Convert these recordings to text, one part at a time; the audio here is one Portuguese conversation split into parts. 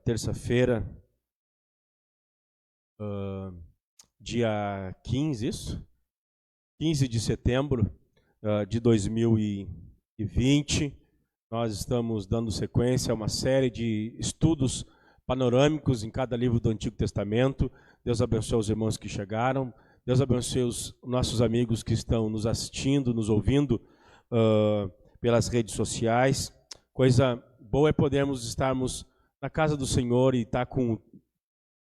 terça-feira, dia 15, isso? 15 de setembro de 2020. Nós estamos dando sequência a uma série de estudos panorâmicos em cada livro do Antigo Testamento. Deus abençoe os irmãos que chegaram. Deus abençoe os nossos amigos que estão nos assistindo, nos ouvindo pelas redes sociais. Coisa boa é podermos estarmos na casa do Senhor e estar com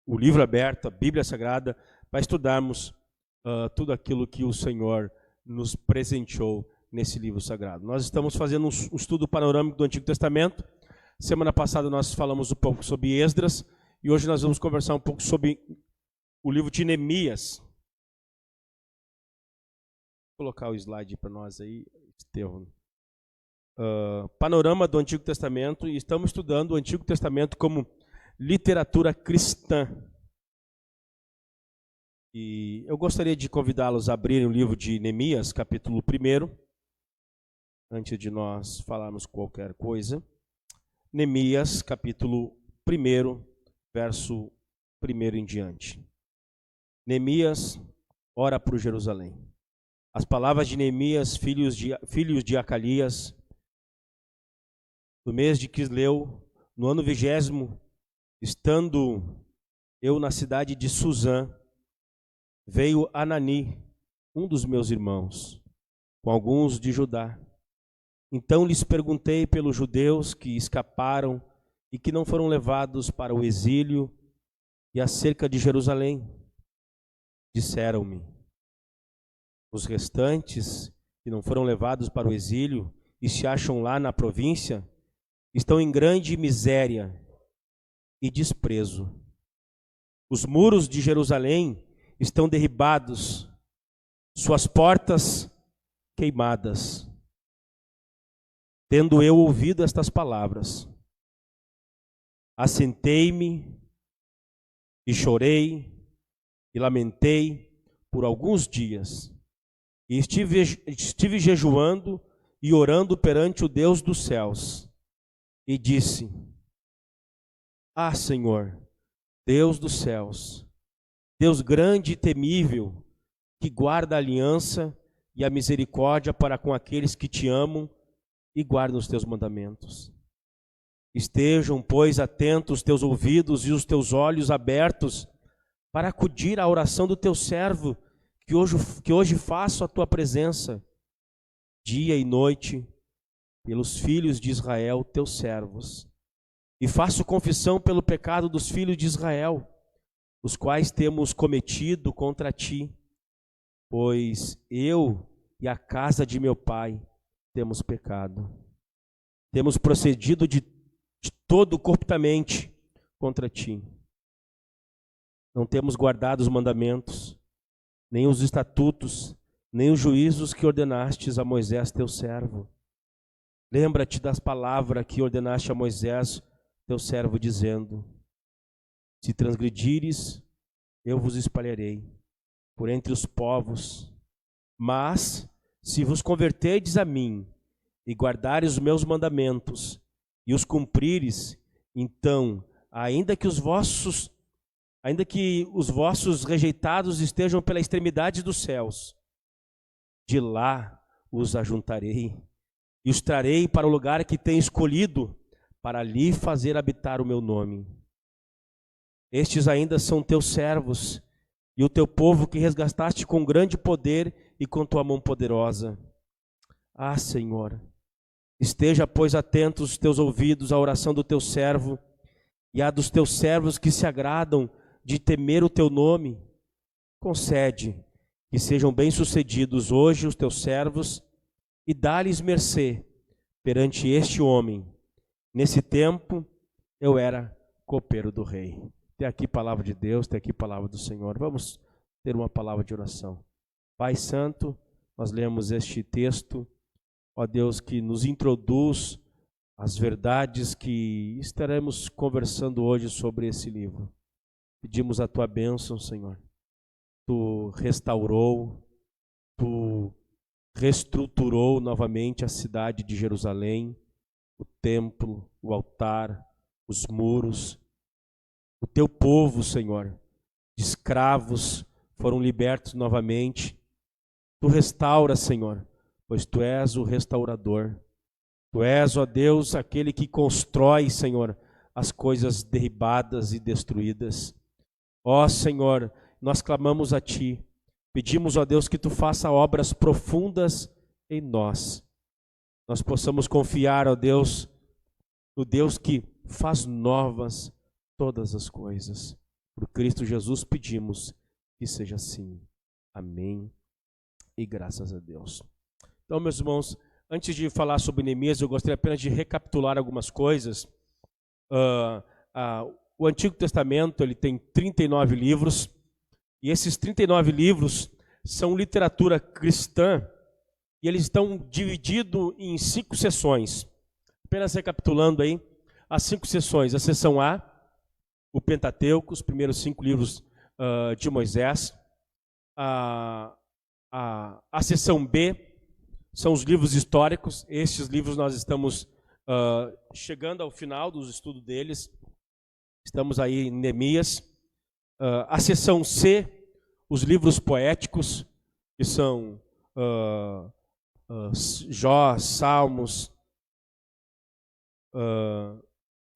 o livro aberto, a Bíblia Sagrada, para estudarmos tudo aquilo que o Senhor nos presenteou nesse livro sagrado. Nós estamos fazendo um estudo panorâmico do Antigo Testamento. Semana passada nós falamos um pouco sobre Esdras e hoje nós vamos conversar um pouco sobre o livro de Neemias. Vou colocar o slide para nós aí, Estevão. Panorama do Antigo Testamento, e estamos estudando o Antigo Testamento como literatura cristã. E eu gostaria de convidá-los a abrirem o livro de Neemias, capítulo 1, antes de nós falarmos qualquer coisa. Neemias, capítulo 1, verso 1 em diante. Neemias ora por Jerusalém. As palavras de Neemias, filhos de Acalias, no mês de Quisleu, no ano 20º, estando eu na cidade de Suzã, veio Anani, um dos meus irmãos, com alguns de Judá. Então lhes perguntei pelos judeus que escaparam e que não foram levados para o exílio e acerca de Jerusalém. Disseram-me: os restantes que não foram levados para o exílio e se acham lá na província estão em grande miséria e desprezo. Os muros de Jerusalém estão derribados, suas portas queimadas. Tendo eu ouvido estas palavras, assentei-me e chorei e lamentei por alguns dias. E estive jejuando e orando perante o Deus dos céus. E disse: ah, Senhor, Deus dos céus, Deus grande e temível, que guarda a aliança e a misericórdia para com aqueles que te amam e guardam os teus mandamentos. Estejam, pois, atentos os teus ouvidos e os teus olhos abertos para acudir à oração do teu servo, que hoje faço a tua presença, dia e noite, pelos filhos de Israel, teus servos. E faço confissão pelo pecado dos filhos de Israel, os quais temos cometido contra ti, pois eu e a casa de meu pai temos pecado. Temos procedido de todo corruptamente contra ti. Não temos guardado os mandamentos, nem os estatutos, nem os juízos que ordenastes a Moisés teu servo. Lembra-te das palavras que ordenaste a Moisés teu servo, dizendo: se transgredires, eu vos espalharei por entre os povos. Mas, se vos converterdes a mim e guardares os meus mandamentos e os cumprires, então, ainda que os vossos rejeitados estejam pela extremidade dos céus, de lá os ajuntarei e os trarei para o lugar que tenho escolhido, para ali fazer habitar o meu nome. Estes ainda são teus servos e o teu povo que resgataste com grande poder e com tua mão poderosa. Ah, Senhor, esteja, pois, atentos os teus ouvidos à oração do teu servo e à dos teus servos que se agradam de temer o teu nome. Concede que sejam bem-sucedidos hoje os teus servos e dá-lhes mercê perante este homem. Nesse tempo eu era copeiro do rei. Tem aqui palavra de Deus, tem aqui palavra do Senhor. Vamos ter uma palavra de oração. Pai Santo, nós lemos este texto, ó Deus, que nos introduz as verdades que estaremos conversando hoje sobre esse livro. Pedimos a tua bênção, Senhor. Tu restaurou, tu reestruturou novamente a cidade de Jerusalém, o templo, o altar, os muros, O teu povo, Senhor, de escravos, foram libertos novamente. Tu restauras, Senhor, pois Tu és o restaurador. Tu és, ó Deus, aquele que constrói, Senhor, as coisas derribadas e destruídas. Ó Senhor, nós clamamos a Ti. Pedimos, ó Deus, que Tu faça obras profundas em nós. Nós possamos confiar, ó Deus, no Deus que faz novas todas as coisas. Por Cristo Jesus pedimos que seja assim. Amém. E graças a Deus. Então, meus irmãos, antes de falar sobre Neemias, eu gostaria apenas de recapitular algumas coisas. O Antigo Testamento ele tem 39 livros, e esses 39 livros são literatura cristã, e eles estão divididos em 5 seções. Apenas recapitulando aí, as 5 seções. A seção A, o Pentateuco, os primeiros 5 livros de Moisés. A seção B são os livros históricos. Estes livros nós estamos chegando ao final dos estudos deles. Estamos aí em Neemias. A seção C, os livros poéticos, que são Jó, Salmos,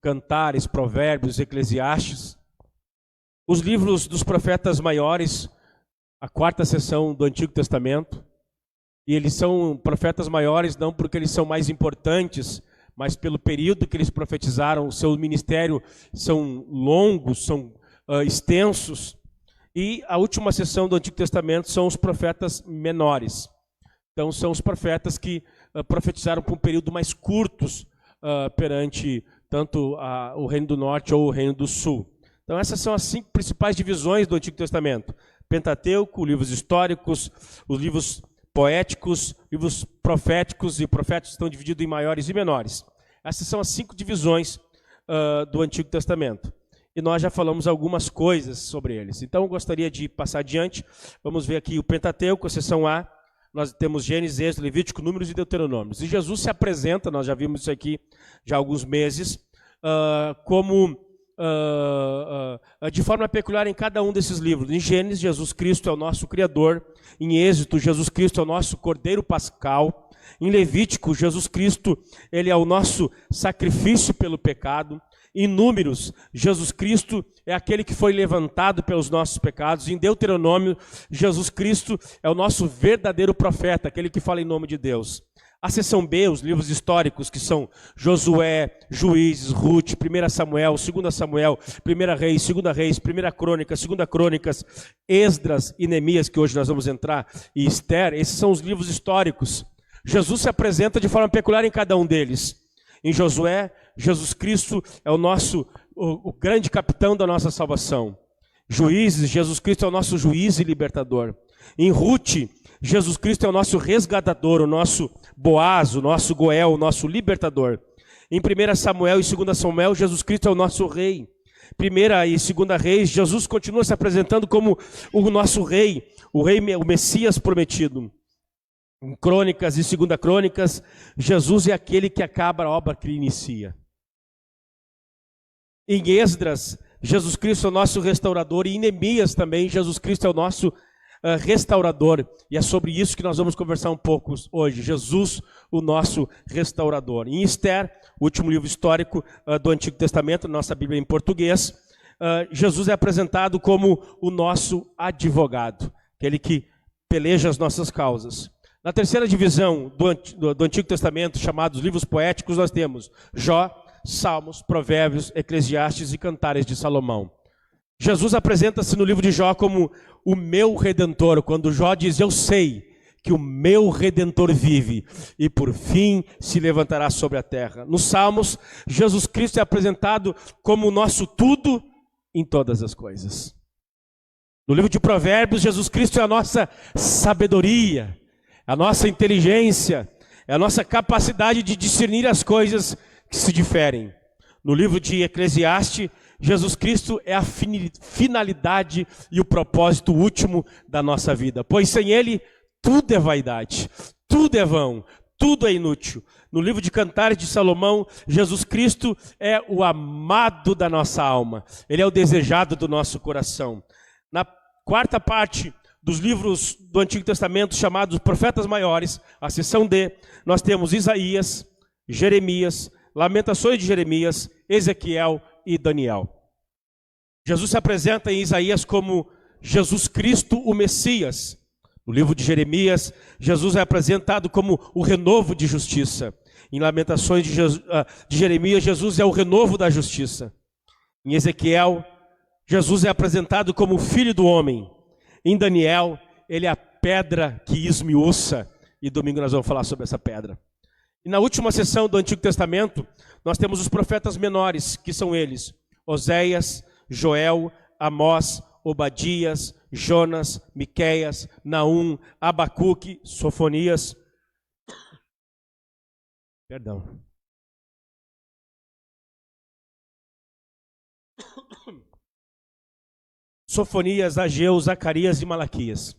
Cantares, Provérbios, Eclesiastes. Os livros dos profetas maiores, a 4ª seção do Antigo Testamento. E eles são profetas maiores não porque eles são mais importantes, mas pelo período que eles profetizaram. O seu ministério são longos, são extensos. E a última seção do Antigo Testamento são os profetas menores. Então são os profetas que profetizaram por um período mais curtos perante tanto o Reino do Norte ou o Reino do Sul. Então essas são as 5 principais divisões do Antigo Testamento. Pentateuco, livros históricos, os livros poéticos, livros proféticos, e proféticos estão divididos em maiores e menores. Essas são as 5 divisões do Antigo Testamento. E nós já falamos algumas coisas sobre eles. Então eu gostaria de passar adiante. Vamos ver aqui o Pentateuco, a seção A. Nós temos Gênesis, Êxodo, Levítico, Números e Deuteronômios. E Jesus se apresenta, nós já vimos isso aqui já há alguns meses, como de forma peculiar em cada um desses livros. Em Gênesis, Jesus Cristo é o nosso Criador. Em Êxodo, Jesus Cristo é o nosso Cordeiro Pascal. Em Levítico, Jesus Cristo ele é o nosso sacrifício pelo pecado. Em Números, Jesus Cristo é aquele que foi levantado pelos nossos pecados. Em Deuteronômio, Jesus Cristo é o nosso verdadeiro profeta, aquele que fala em nome de Deus. A seção B, os livros históricos, que são Josué, Juízes, Ruth, 1 Samuel, 2 Samuel, 1 Reis, 2 Reis, 1 Crônicas, 2 Crônicas, Esdras e Neemias, que hoje nós vamos entrar, e Esther. Esses são os livros históricos. Jesus se apresenta de forma peculiar em cada um deles. Em Josué, Jesus Cristo é o grande capitão da nossa salvação. Juízes, Jesus Cristo é o nosso juiz e libertador. Em Ruth, Jesus Cristo é o nosso resgatador, o nosso Boaz, o nosso Goel, o nosso libertador. Em 1 Samuel e 2 Samuel, Jesus Cristo é o nosso rei. 1 e 2 Reis, Jesus continua se apresentando como o nosso rei, o Messias prometido. Em Crônicas e 2 Crônicas, Jesus é aquele que acaba a obra que ele inicia. Em Esdras, Jesus Cristo é o nosso restaurador. E em Neemias também, Jesus Cristo é o nosso restaurador. E é sobre isso que nós vamos conversar um pouco hoje. Jesus, o nosso restaurador. Em Esther, o último livro histórico do Antigo Testamento, nossa Bíblia em português, Jesus é apresentado como o nosso advogado, aquele que peleja as nossas causas. Na terceira divisão do Antigo Testamento, chamados livros poéticos, nós temos Jó, Salmos, Provérbios, Eclesiastes e Cantares de Salomão. Jesus apresenta-se no livro de Jó como o meu Redentor, quando Jó diz, eu sei que o meu Redentor vive e por fim se levantará sobre a terra. Nos Salmos, Jesus Cristo é apresentado como o nosso tudo em todas as coisas. No livro de Provérbios, Jesus Cristo é a nossa sabedoria, a nossa inteligência, é a nossa capacidade de discernir as coisas que se diferem. No livro de Eclesiastes, Jesus Cristo é a finalidade e o propósito último da nossa vida. Pois sem Ele, tudo é vaidade, tudo é vão, tudo é inútil. No livro de Cantares de Salomão, Jesus Cristo é o amado da nossa alma. Ele é o desejado do nosso coração. Na quarta parte dos livros do Antigo Testamento, chamados Profetas Maiores, a seção D, nós temos Isaías, Jeremias, Lamentações de Jeremias, Ezequiel e Daniel. Jesus se apresenta em Isaías como Jesus Cristo, o Messias. No livro de Jeremias, Jesus é apresentado como o renovo de justiça. Em Lamentações de Jeremias, Jesus é o renovo da justiça. Em Ezequiel, Jesus é apresentado como o Filho do Homem. Em Daniel, ele é a pedra que esmiuça. E domingo nós vamos falar sobre essa pedra. E na última sessão do Antigo Testamento, nós temos os profetas menores, que são eles: Oséias, Joel, Amós, Obadias, Jonas, Miqueias, Naum, Abacuque, Sofonias. Perdão. Sofonias, Ageu, Zacarias e Malaquias.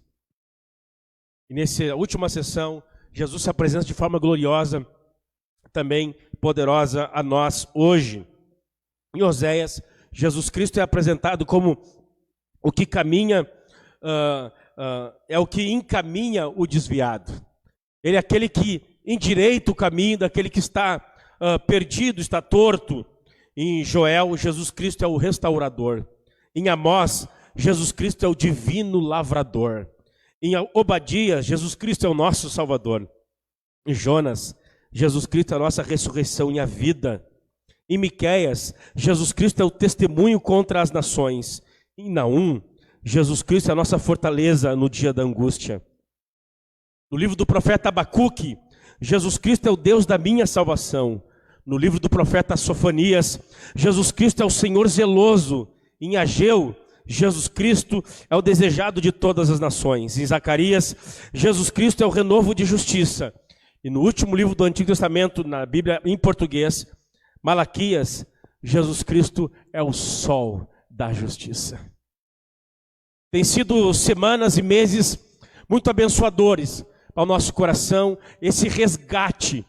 E nessa última sessão, Jesus se apresenta de forma gloriosa, também poderosa a nós hoje. Em Oséias, Jesus Cristo é apresentado como o que caminha, é o que encaminha o desviado. Ele é aquele que endireita o caminho daquele que está perdido, está torto. Em Joel, Jesus Cristo é o restaurador. Em Amós, Jesus Cristo é o divino lavrador. Em Obadias, Jesus Cristo é o nosso Salvador. Em Jonas, Jesus Cristo é a nossa ressurreição e a vida. Em Miqueias, Jesus Cristo é o testemunho contra as nações. Em Naum, Jesus Cristo é a nossa fortaleza no dia da angústia. No livro do profeta Abacuque, Jesus Cristo é o Deus da minha salvação. No livro do profeta Sofonias, Jesus Cristo é o Senhor zeloso. Em Ageu, Jesus Cristo é o desejado de todas as nações. Em Zacarias, Jesus Cristo é o renovo de justiça. E no último livro do Antigo Testamento, na Bíblia em português, Malaquias, Jesus Cristo é o sol da justiça. Tem sido semanas e meses muito abençoadores ao nosso coração, esse resgate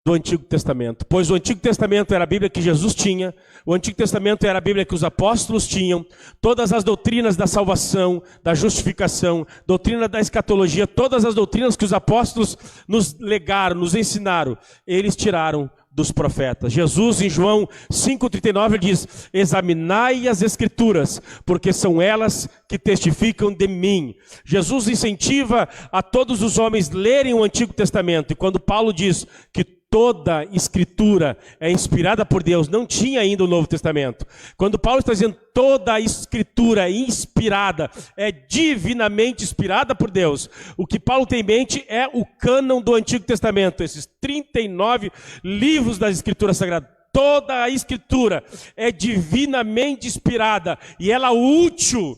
do Antigo Testamento. Pois o Antigo Testamento era a Bíblia que Jesus tinha, o Antigo Testamento era a Bíblia que os apóstolos tinham, todas as doutrinas da salvação, da justificação, doutrina da escatologia, todas as doutrinas que os apóstolos nos legaram, nos ensinaram, eles tiraram dos profetas. Jesus, em João 5,39, diz: examinai as Escrituras, porque são elas que testificam de mim. Jesus incentiva a todos os homens lerem o Antigo Testamento, e quando Paulo diz que toda Escritura é inspirada por Deus, não tinha ainda o Novo Testamento. Quando Paulo está dizendo toda a Escritura inspirada, é divinamente inspirada por Deus, o que Paulo tem em mente é o cânon do Antigo Testamento, esses 39 livros das Escrituras Sagradas. Toda a Escritura é divinamente inspirada e ela é útil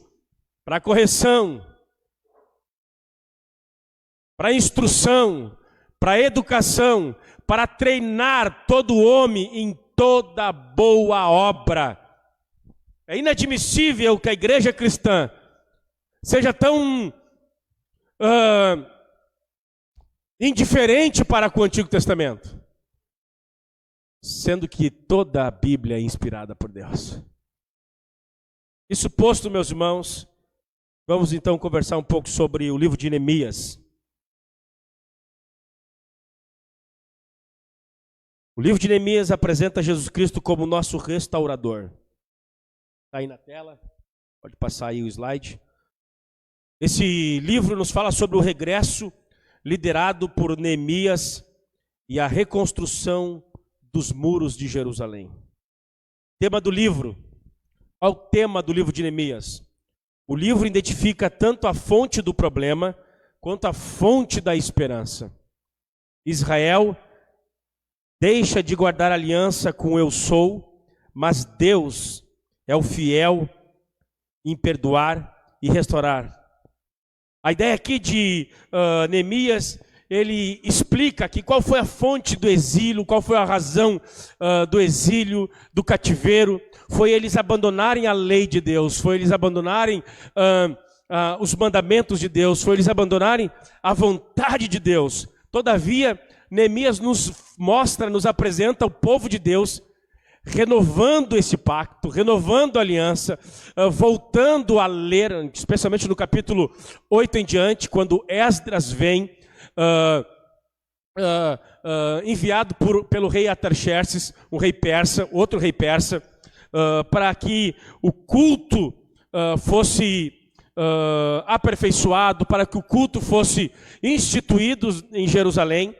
para correção, para instrução, para educação, para treinar todo homem em toda boa obra. É inadmissível que a igreja cristã seja tão indiferente para com o Antigo Testamento, sendo que toda a Bíblia é inspirada por Deus. Isso posto, meus irmãos, vamos então conversar um pouco sobre o livro de Neemias. O livro de Neemias apresenta Jesus Cristo como nosso restaurador. Está aí na tela, pode passar aí o slide. Esse livro nos fala sobre o regresso liderado por Neemias e a reconstrução dos muros de Jerusalém. Tema do livro. Qual o tema do livro de Neemias? O livro identifica tanto a fonte do problema quanto a fonte da esperança. Israel deixa de guardar aliança com o eu sou, mas Deus é o fiel em perdoar e restaurar. A ideia aqui de Neemias, ele explica aqui qual foi a fonte do exílio, qual foi a razão do exílio, do cativeiro. Foi eles abandonarem a lei de Deus, foi eles abandonarem os mandamentos de Deus, foi eles abandonarem a vontade de Deus. Todavia, Neemias nos mostra, nos apresenta o povo de Deus renovando esse pacto, renovando a aliança, voltando a ler, especialmente no capítulo 8 em diante, quando Esdras vem, enviado pelo rei Artaxerxes, um rei persa, outro rei persa, para que o culto fosse aperfeiçoado, para que o culto fosse instituído em Jerusalém,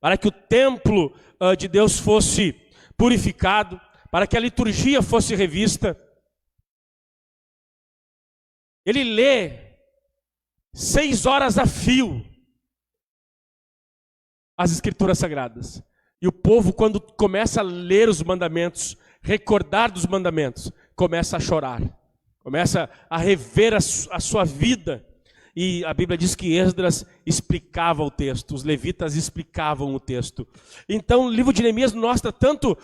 para que o templo de Deus fosse purificado, para que a liturgia fosse revista. Ele lê 6 horas a fio as Escrituras Sagradas. E o povo, quando começa a ler os mandamentos, recordar dos mandamentos, começa a chorar, começa a rever a sua vida. E a Bíblia diz que Esdras explicava o texto, os levitas explicavam o texto. Então o livro de Neemias mostra tanto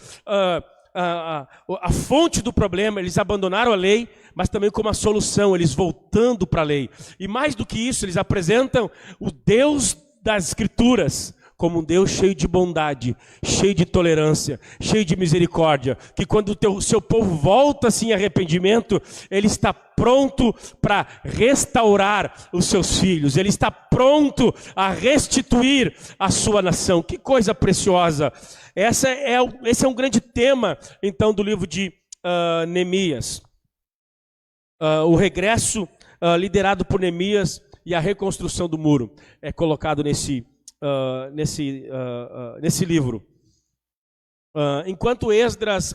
a fonte do problema, eles abandonaram a lei, mas também como a solução, eles voltando para a lei. E mais do que isso, eles apresentam o Deus das Escrituras como um Deus cheio de bondade, cheio de tolerância, cheio de misericórdia, que quando o seu povo volta assim em arrependimento, ele está pronto para restaurar os seus filhos, ele está pronto a restituir a sua nação. Que coisa preciosa! Esse é um grande tema, então, do livro de Neemias. O regresso liderado por Neemias e a reconstrução do muro é colocado nesse livro. Enquanto Esdras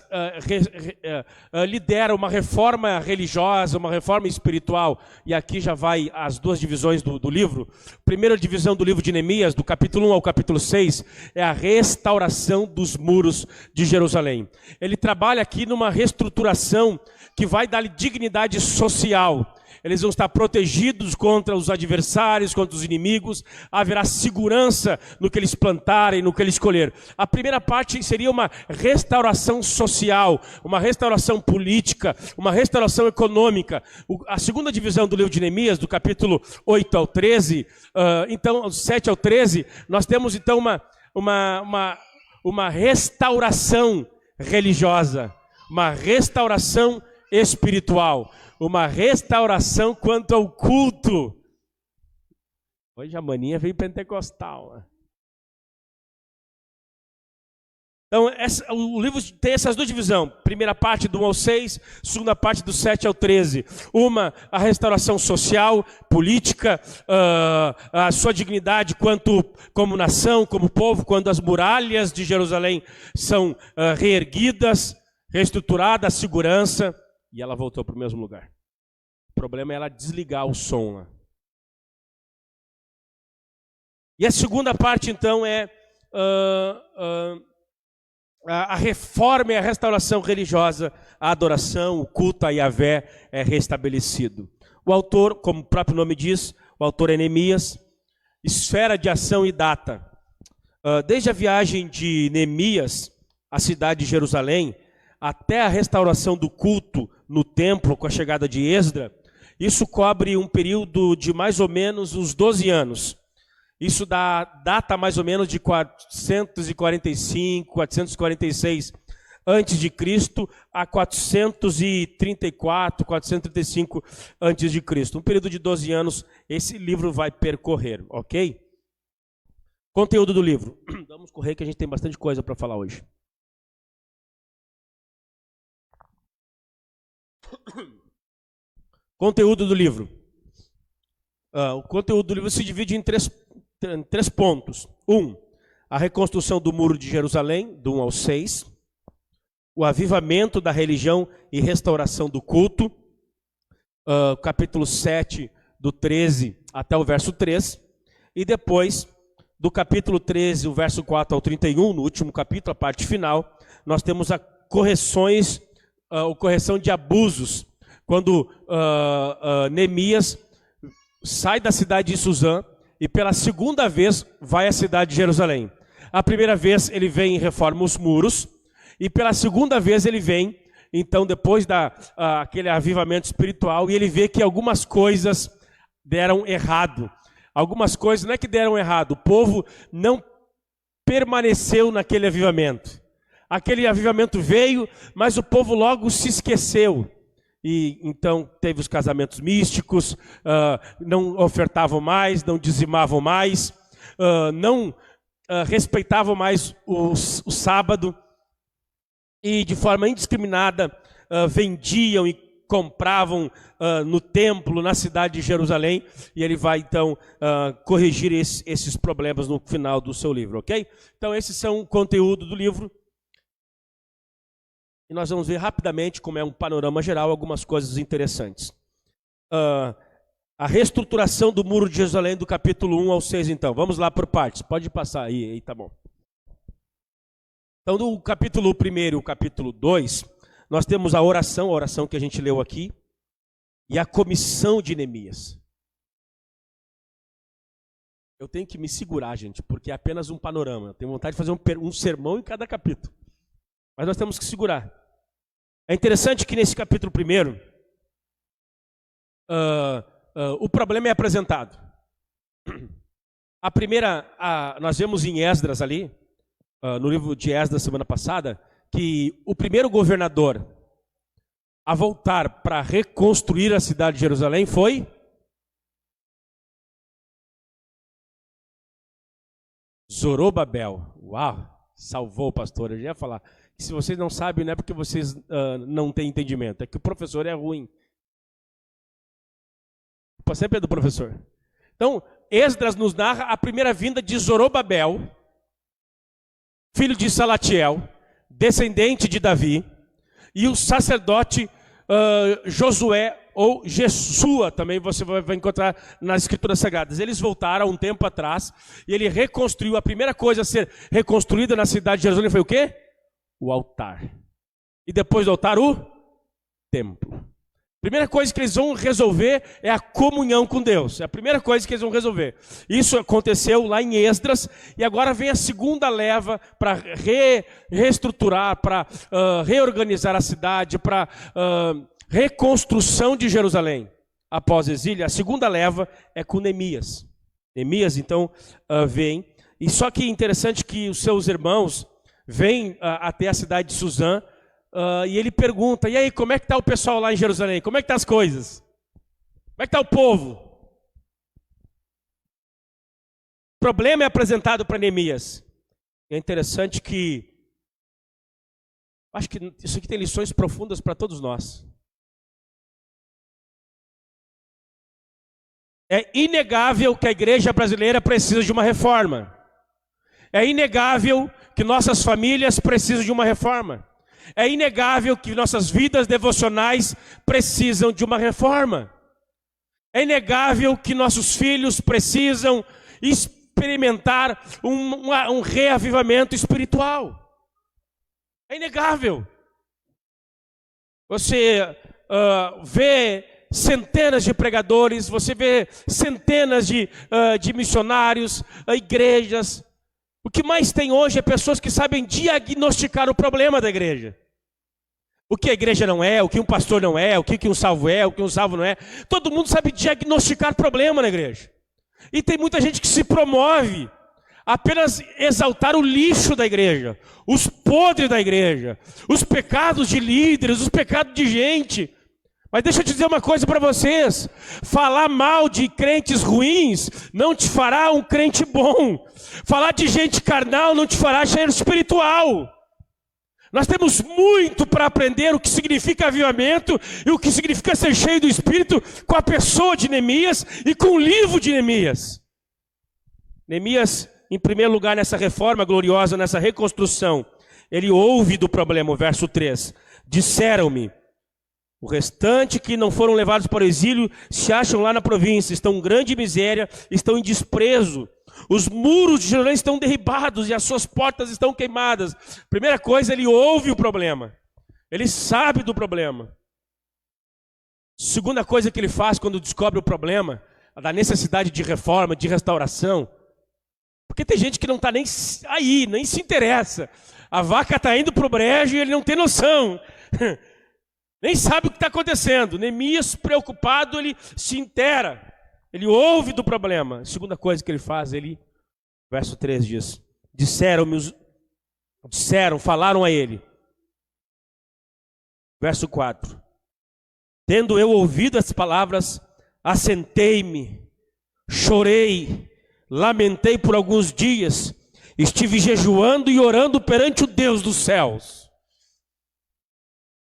lidera uma reforma religiosa, uma reforma espiritual, e aqui já vai as duas divisões do livro. Primeira divisão do livro de Neemias, do capítulo 1 ao capítulo 6, é a restauração dos muros de Jerusalém. Ele trabalha aqui numa reestruturação que vai dar dignidade social. Eles vão estar protegidos contra os adversários, contra os inimigos. Haverá segurança no que eles plantarem, no que eles colher. A primeira parte seria uma restauração social, uma restauração política, uma restauração econômica. A segunda divisão do livro de Neemias, do capítulo 8 ao 13, então, 7 ao 13, nós temos então uma restauração religiosa, uma restauração espiritual, uma restauração quanto ao culto. Hoje a maninha veio pentecostal. Então, o livro tem essas duas divisões. Primeira parte do 1 ao 6, segunda parte do 7 ao 13. A restauração social, política, a sua dignidade como nação, como povo, quando as muralhas de Jerusalém são reerguidas, reestruturadas, a segurança. E ela voltou para o mesmo lugar. O problema é ela desligar o som lá. E a segunda parte, então, é a reforma e a restauração religiosa, a adoração, o culto a Yahvé é restabelecido. O autor, como o próprio nome diz, o autor é Neemias, esfera de ação e data. Desde a viagem de Neemias à cidade de Jerusalém, até a restauração do culto no templo com a chegada de Esdras, isso cobre um período de mais ou menos uns 12 anos. Isso data mais ou menos de 445, 446 antes de Cristo a 434, 435 antes de Cristo. Um período de 12 anos esse livro vai percorrer, ok? Conteúdo do livro. Vamos correr que a gente tem bastante coisa para falar hoje. Conteúdo do livro. O conteúdo do livro se divide em três pontos. 1. A reconstrução do muro de Jerusalém, do 1 ao 6. O avivamento da religião e restauração do culto. Capítulo 7, do 13 até o verso 3. E depois, do capítulo 13, o verso 4 ao 31, no último capítulo, a parte final, nós temos a correção de abusos. Quando Neemias sai da cidade de Suzã e pela segunda vez vai à cidade de Jerusalém. A primeira vez ele vem e reforma os muros, e pela segunda vez ele vem, então depois daquele avivamento espiritual, e ele vê que algumas coisas deram errado. algumas coisas não é que deram errado, o povo não permaneceu naquele avivamento. Aquele avivamento veio, mas o povo logo se esqueceu. E então teve os casamentos místicos, não ofertavam mais, não dizimavam mais, não respeitavam mais o sábado, e de forma indiscriminada vendiam e compravam no templo, na cidade de Jerusalém, e ele vai então corrigir esses problemas no final do seu livro, ok? Então esses são o conteúdo do livro, e nós vamos ver rapidamente, como é um panorama geral, algumas coisas interessantes. A reestruturação do muro de Jerusalém, do capítulo 1 ao 6, então. Vamos lá por partes, pode passar aí tá bom. Então, do capítulo 1 e o capítulo 2, nós temos a oração que a gente leu aqui, e a comissão de Neemias. Eu tenho que me segurar, gente, porque é apenas um panorama. Eu tenho vontade de fazer um sermão em cada capítulo. Mas nós temos que segurar. É interessante que nesse capítulo 1, o problema é apresentado. Nós vemos em Esdras ali, no livro de Esdras semana passada, que o primeiro governador a voltar para reconstruir a cidade de Jerusalém foi Zorobabel. Uau, salvou o pastor. Eu já ia falar que se vocês não sabem, não é porque vocês não têm entendimento, é que o professor é ruim. Sempre é do professor. Então, Esdras nos narra a primeira vinda de Zorobabel, filho de Salatiel, descendente de Davi, e o sacerdote Josué, ou Jesua, também você vai encontrar nas Escrituras Sagradas. Eles voltaram há um tempo atrás, e ele reconstruiu. A primeira coisa a ser reconstruída na cidade de Jerusalém foi o quê? O altar. E depois do altar, o templo. A primeira coisa que eles vão resolver é a comunhão com Deus. É a primeira coisa que eles vão resolver. Isso aconteceu lá em Esdras, e agora vem a segunda leva para reestruturar, para reorganizar a cidade, para reconstrução de Jerusalém após o exílio. A segunda leva é com Neemias. Neemias, então, vem. E só que é interessante que os seus irmãos vêm até a cidade de Suzã, e ele pergunta, e aí, como é que está o pessoal lá em Jerusalém? Como é que estão as coisas? Como é que está o povo? O problema é apresentado para Neemias. É interessante que, acho que isso aqui tem lições profundas para todos nós. É inegável que a igreja brasileira precisa de uma reforma. É inegável que nossas famílias precisam de uma reforma. É inegável que nossas vidas devocionais precisam de uma reforma. É inegável que nossos filhos precisam experimentar um reavivamento espiritual. É inegável. Você vê centenas de pregadores, você vê centenas de missionários, igrejas. O que mais tem hoje é pessoas que sabem diagnosticar o problema da igreja. O que a igreja não é, o que um pastor não é, o que um salvo é, o que um salvo não é. Todo mundo sabe diagnosticar problema na igreja. E tem muita gente que se promove a apenas exaltar o lixo da igreja, os podres da igreja, os pecados de líderes, os pecados de gente. Mas deixa eu te dizer uma coisa para vocês: falar mal de crentes ruins não te fará um crente bom. Falar de gente carnal não te fará ser espiritual. Nós temos muito para aprender o que significa avivamento e o que significa ser cheio do Espírito com a pessoa de Neemias e com o livro de Neemias. Neemias, em primeiro lugar, nessa reforma gloriosa, nessa reconstrução, ele ouve do problema, o verso 3. Disseram-me: o restante que não foram levados para o exílio se acham lá na província, estão em grande miséria, estão em desprezo. Os muros de Jerusalém estão derribados e as suas portas estão queimadas. Primeira coisa, ele ouve o problema. Ele sabe do problema. Segunda coisa que ele faz quando descobre o problema, da necessidade de reforma, de restauração. Porque tem gente que não está nem aí, nem se interessa. A vaca está indo para o brejo e ele não tem noção. Nem sabe o que está acontecendo. Neemias, preocupado, ele se inteira. Ele ouve do problema. A segunda coisa que ele faz, verso 3 diz, falaram a ele. Verso 4. Tendo eu ouvido as palavras, assentei-me, chorei, lamentei por alguns dias, estive jejuando e orando perante o Deus dos céus.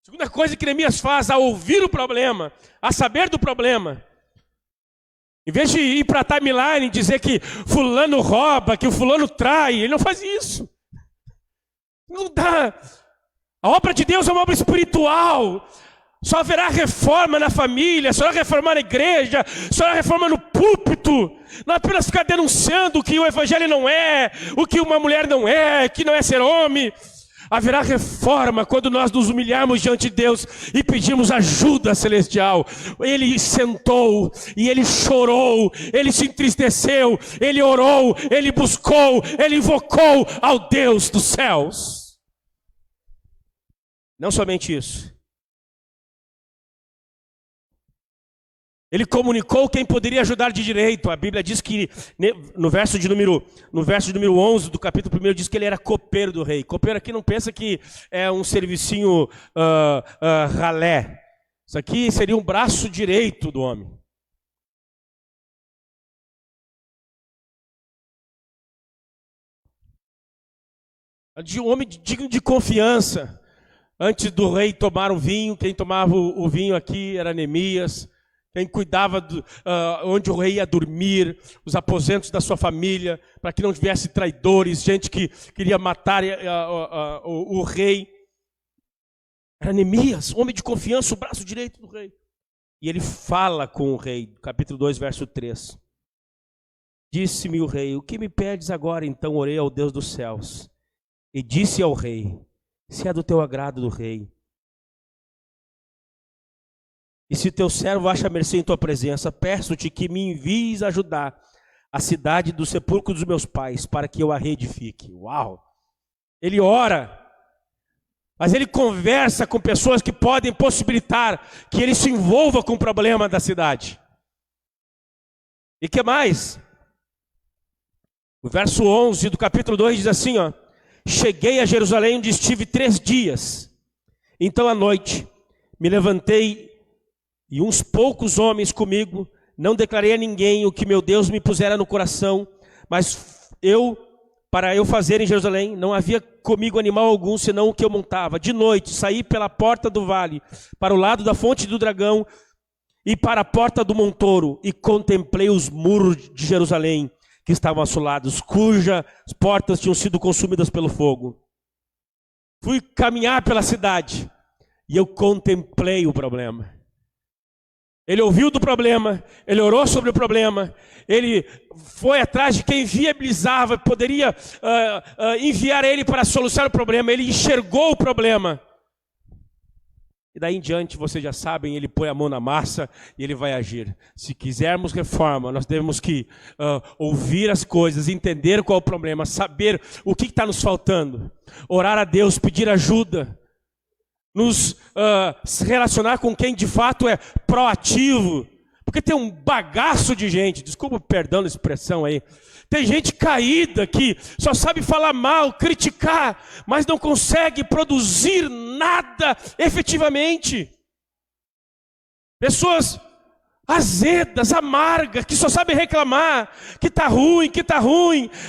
Segunda coisa que Neemias faz, ao ouvir o problema, a saber do problema, em vez de ir para a timeline e dizer que fulano rouba, que o fulano trai, ele não faz isso. Não dá. A obra de Deus é uma obra espiritual. Só haverá reforma na família, só haverá reforma na igreja, só haverá reforma no púlpito. Não apenas ficar denunciando o que o evangelho não é, o que uma mulher não é, que não é ser homem. Haverá reforma quando nós nos humilharmos diante de Deus e pedimos ajuda celestial. Ele sentou e ele chorou, ele se entristeceu, ele orou, ele buscou, ele invocou ao Deus dos céus. Não somente isso. Ele comunicou quem poderia ajudar de direito. A Bíblia diz que no verso de número 11 do capítulo 1 diz que ele era copeiro do rei. Copeiro aqui não pensa que é um servicinho ralé. Isso aqui seria um braço direito do homem. De um homem digno de confiança. Antes do rei tomar o vinho, quem tomava o vinho aqui era Neemias. Quem cuidava onde o rei ia dormir, os aposentos da sua família, para que não tivesse traidores, gente que queria matar o rei. Era Neemias, homem de confiança, o braço direito do rei. E ele fala com o rei, capítulo 2, verso 3. Disse-me o rei, o que me pedes agora? Então orei ao Deus dos céus. E disse ao rei, se é do teu agrado do rei, e se teu servo acha mercê em tua presença, peço-te que me envies ajudar a cidade do sepulcro dos meus pais, para que eu a reedifique. Uau! Ele ora, mas ele conversa com pessoas que podem possibilitar que ele se envolva com o problema da cidade. E que mais? O verso 11 do capítulo 2 diz assim, ó. Cheguei a Jerusalém, onde estive 3 dias. Então à noite me levantei e uns poucos homens comigo, não declarei a ninguém o que meu Deus me pusera no coração, mas para eu fazer em Jerusalém, não havia comigo animal algum, senão o que eu montava. De noite, saí pela porta do vale, para o lado da fonte do dragão, e para a porta do montouro, e contemplei os muros de Jerusalém, que estavam assolados, cujas portas tinham sido consumidas pelo fogo. Fui caminhar pela cidade, e eu contemplei o problema. Ele ouviu do problema, ele orou sobre o problema, ele foi atrás de quem viabilizava, poderia enviar ele para solucionar o problema, ele enxergou o problema. E daí em diante, vocês já sabem, ele põe a mão na massa e ele vai agir. Se quisermos reforma, nós devemos que ouvir as coisas, entender qual é o problema, saber o que está nos faltando, orar a Deus, pedir ajuda. Nos se relacionar com quem de fato é proativo, porque tem um bagaço de gente, desculpa perdão a expressão aí, tem gente caída que só sabe falar mal, criticar, mas não consegue produzir nada efetivamente. Pessoas azedas, amargas, que só sabem reclamar, que tá ruim,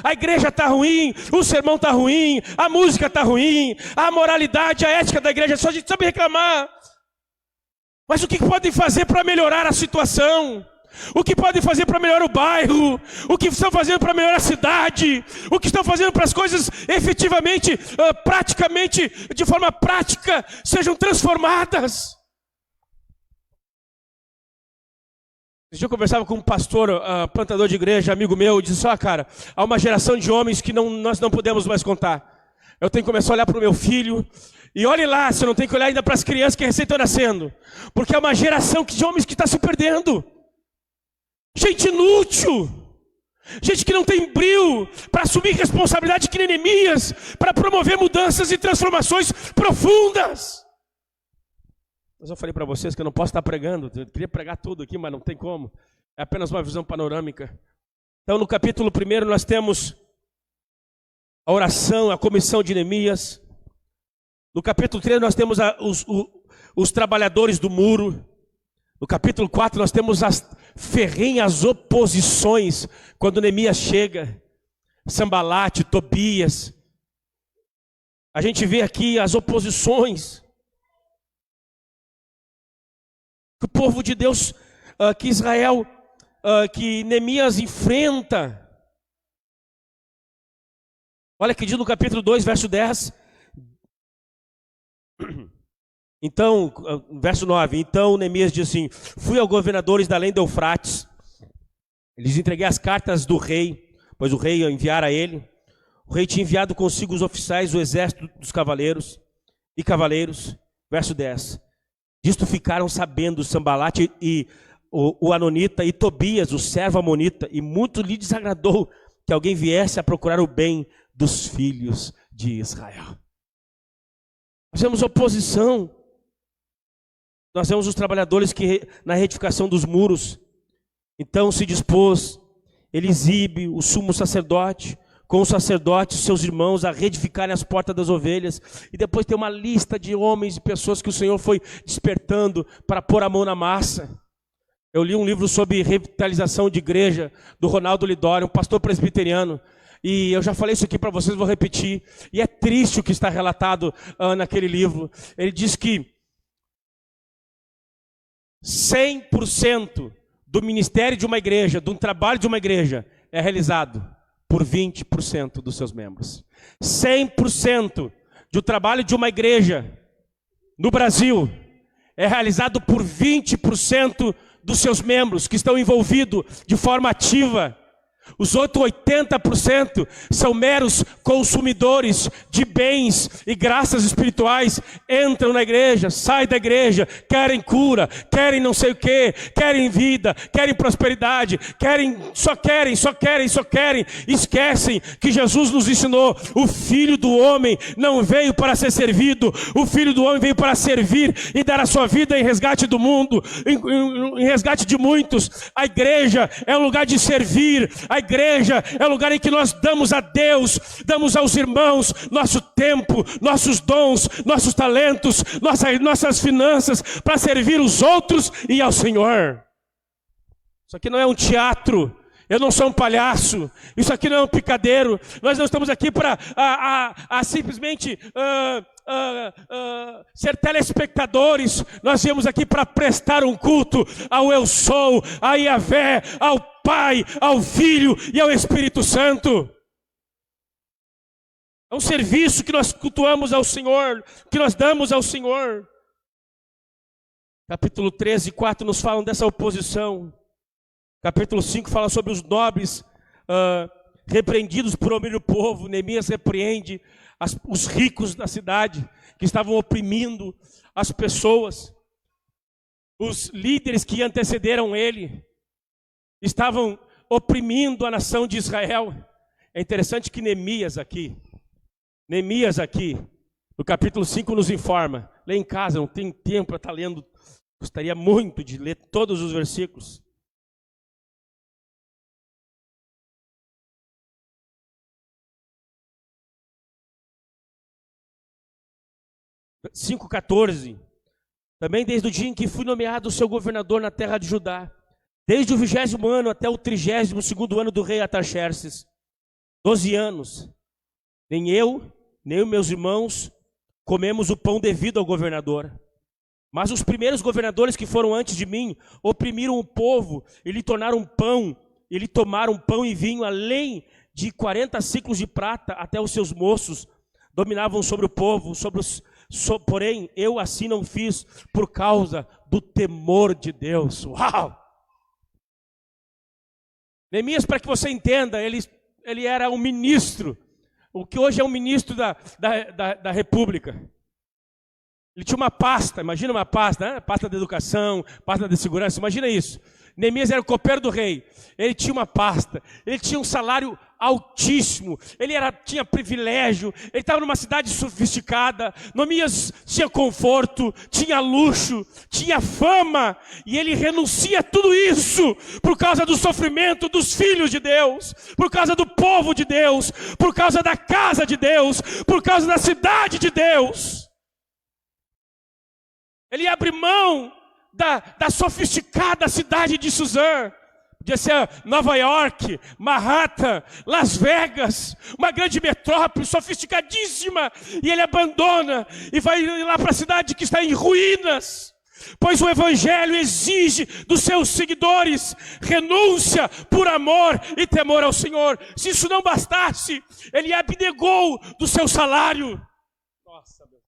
a igreja tá ruim, o sermão tá ruim, a música tá ruim, a moralidade, a ética da igreja, só a gente sabe reclamar. Mas o que podem fazer para melhorar a situação? O que podem fazer para melhorar o bairro? O que estão fazendo para melhorar a cidade? O que estão fazendo para as coisas efetivamente, praticamente, de forma prática, sejam transformadas? Esse dia eu conversava com um pastor, plantador de igreja, amigo meu, e disse, cara, há uma geração de homens que nós não podemos mais contar. Eu tenho que começar a olhar para o meu filho, e olhe lá, se eu não tenho que olhar ainda para as crianças que recém estão nascendo, porque é uma geração de homens que está se perdendo. Gente inútil, gente que não tem brio para assumir responsabilidade que nem Neemias, para promover mudanças e transformações profundas. Mas eu falei para vocês que eu não posso estar pregando, eu queria pregar tudo aqui, mas não tem como. É apenas uma visão panorâmica. Então, no capítulo 1, nós temos a oração, a comissão de Neemias. No capítulo 3, nós temos os trabalhadores do muro. No capítulo 4, nós temos as ferrenhas oposições, quando Neemias chega. Sambalate, Tobias. A gente vê aqui as oposições que o povo de Deus, que Israel, que Neemias enfrenta. Olha que diz no capítulo 2, verso 10. Então, verso 9. Então Neemias diz assim: fui aos governadores da além do Eufrates, lhes entreguei as cartas do rei, pois o rei ia enviar a ele. O rei tinha enviado consigo os oficiais, o exército dos cavaleiros e cavaleiros. Verso 10. Disto ficaram sabendo Sambalate e o Anonita e Tobias, o servo amonita, e muito lhe desagradou que alguém viesse a procurar o bem dos filhos de Israel. Nós vemos oposição. Nós vemos os trabalhadores que na reedificação dos muros. Então se dispôs Elisibe, o sumo sacerdote, com os sacerdotes, seus irmãos, a reedificarem as portas das ovelhas. E depois tem uma lista de homens e pessoas que o Senhor foi despertando para pôr a mão na massa. Eu li um livro sobre revitalização de igreja, do Ronaldo Lidório, um pastor presbiteriano. E eu já falei isso aqui para vocês, vou repetir. E é triste o que está relatado naquele livro. Ele diz que 100% do ministério de uma igreja, de um trabalho de uma igreja, é realizado por 20% dos seus membros. 100% do trabalho de uma igreja no Brasil é realizado por 20% dos seus membros que estão envolvidos de forma ativa. Os outros 80% são meros consumidores de bens e graças espirituais. Entram na igreja, saem da igreja, querem cura, querem não sei o que, querem vida, querem prosperidade, só querem. Esquecem que Jesus nos ensinou: o Filho do Homem não veio para ser servido, o Filho do Homem veio para servir e dar a sua vida em resgate do mundo, em resgate de muitos. A igreja é um lugar de servir. A igreja é o lugar em que nós damos a Deus, damos aos irmãos nosso tempo, nossos dons, nossos talentos, nossas finanças para servir os outros e ao Senhor. Isso aqui não é um teatro. Eu não sou um palhaço. Isso aqui não é um picadeiro. Nós não estamos aqui para simplesmente ser telespectadores. Nós viemos aqui para prestar um culto ao Eu Sou, a Yahvé, ao Pai, ao Filho e ao Espírito Santo. É um serviço que nós cultuamos ao Senhor, que nós damos ao Senhor. Capítulo 13 e 4 nos falam dessa oposição. Capítulo 5 fala sobre os nobres repreendidos por ouvir o povo. Neemias repreende os ricos da cidade que estavam oprimindo as pessoas. Os líderes que antecederam ele estavam oprimindo a nação de Israel. É interessante que Neemias aqui, no capítulo 5 nos informa. Lê em casa, não tem tempo para estar lendo. Gostaria muito de ler todos os versículos. (verso 5:14) Também desde o dia em que fui nomeado seu governador na terra de Judá, desde o 20º ano até o 32º ano do rei Artaxerxes, 12 anos, nem eu, nem os meus irmãos comemos o pão devido ao governador. Mas os primeiros governadores que foram antes de mim oprimiram o povo e lhe tornaram pão, e lhe tomaram pão e vinho, além de 40 ciclos de prata, até os seus moços dominavam sobre o povo, porém eu assim não fiz por causa do temor de Deus. Uau! Neemias, para que você entenda, ele era um ministro, o que hoje é um ministro da República. Ele tinha uma pasta, imagina uma pasta, né? Pasta da educação, pasta da segurança, imagina isso. Neemias era o copeiro do rei, ele tinha uma pasta, ele tinha um salário altíssimo, ele tinha privilégio, ele estava numa cidade sofisticada. Noemias tinha conforto, tinha luxo, tinha fama, e ele renuncia a tudo isso por causa do sofrimento dos filhos de Deus, por causa do povo de Deus, por causa da casa de Deus, por causa da cidade de Deus. Ele abre mão da sofisticada cidade de Suzã. Podia ser Nova York, Manhattan, Las Vegas, uma grande metrópole sofisticadíssima, e ele abandona e vai lá para a cidade que está em ruínas, pois o evangelho exige dos seus seguidores renúncia por amor e temor ao Senhor. Se isso não bastasse, ele abnegou do seu salário. Nossa, meu.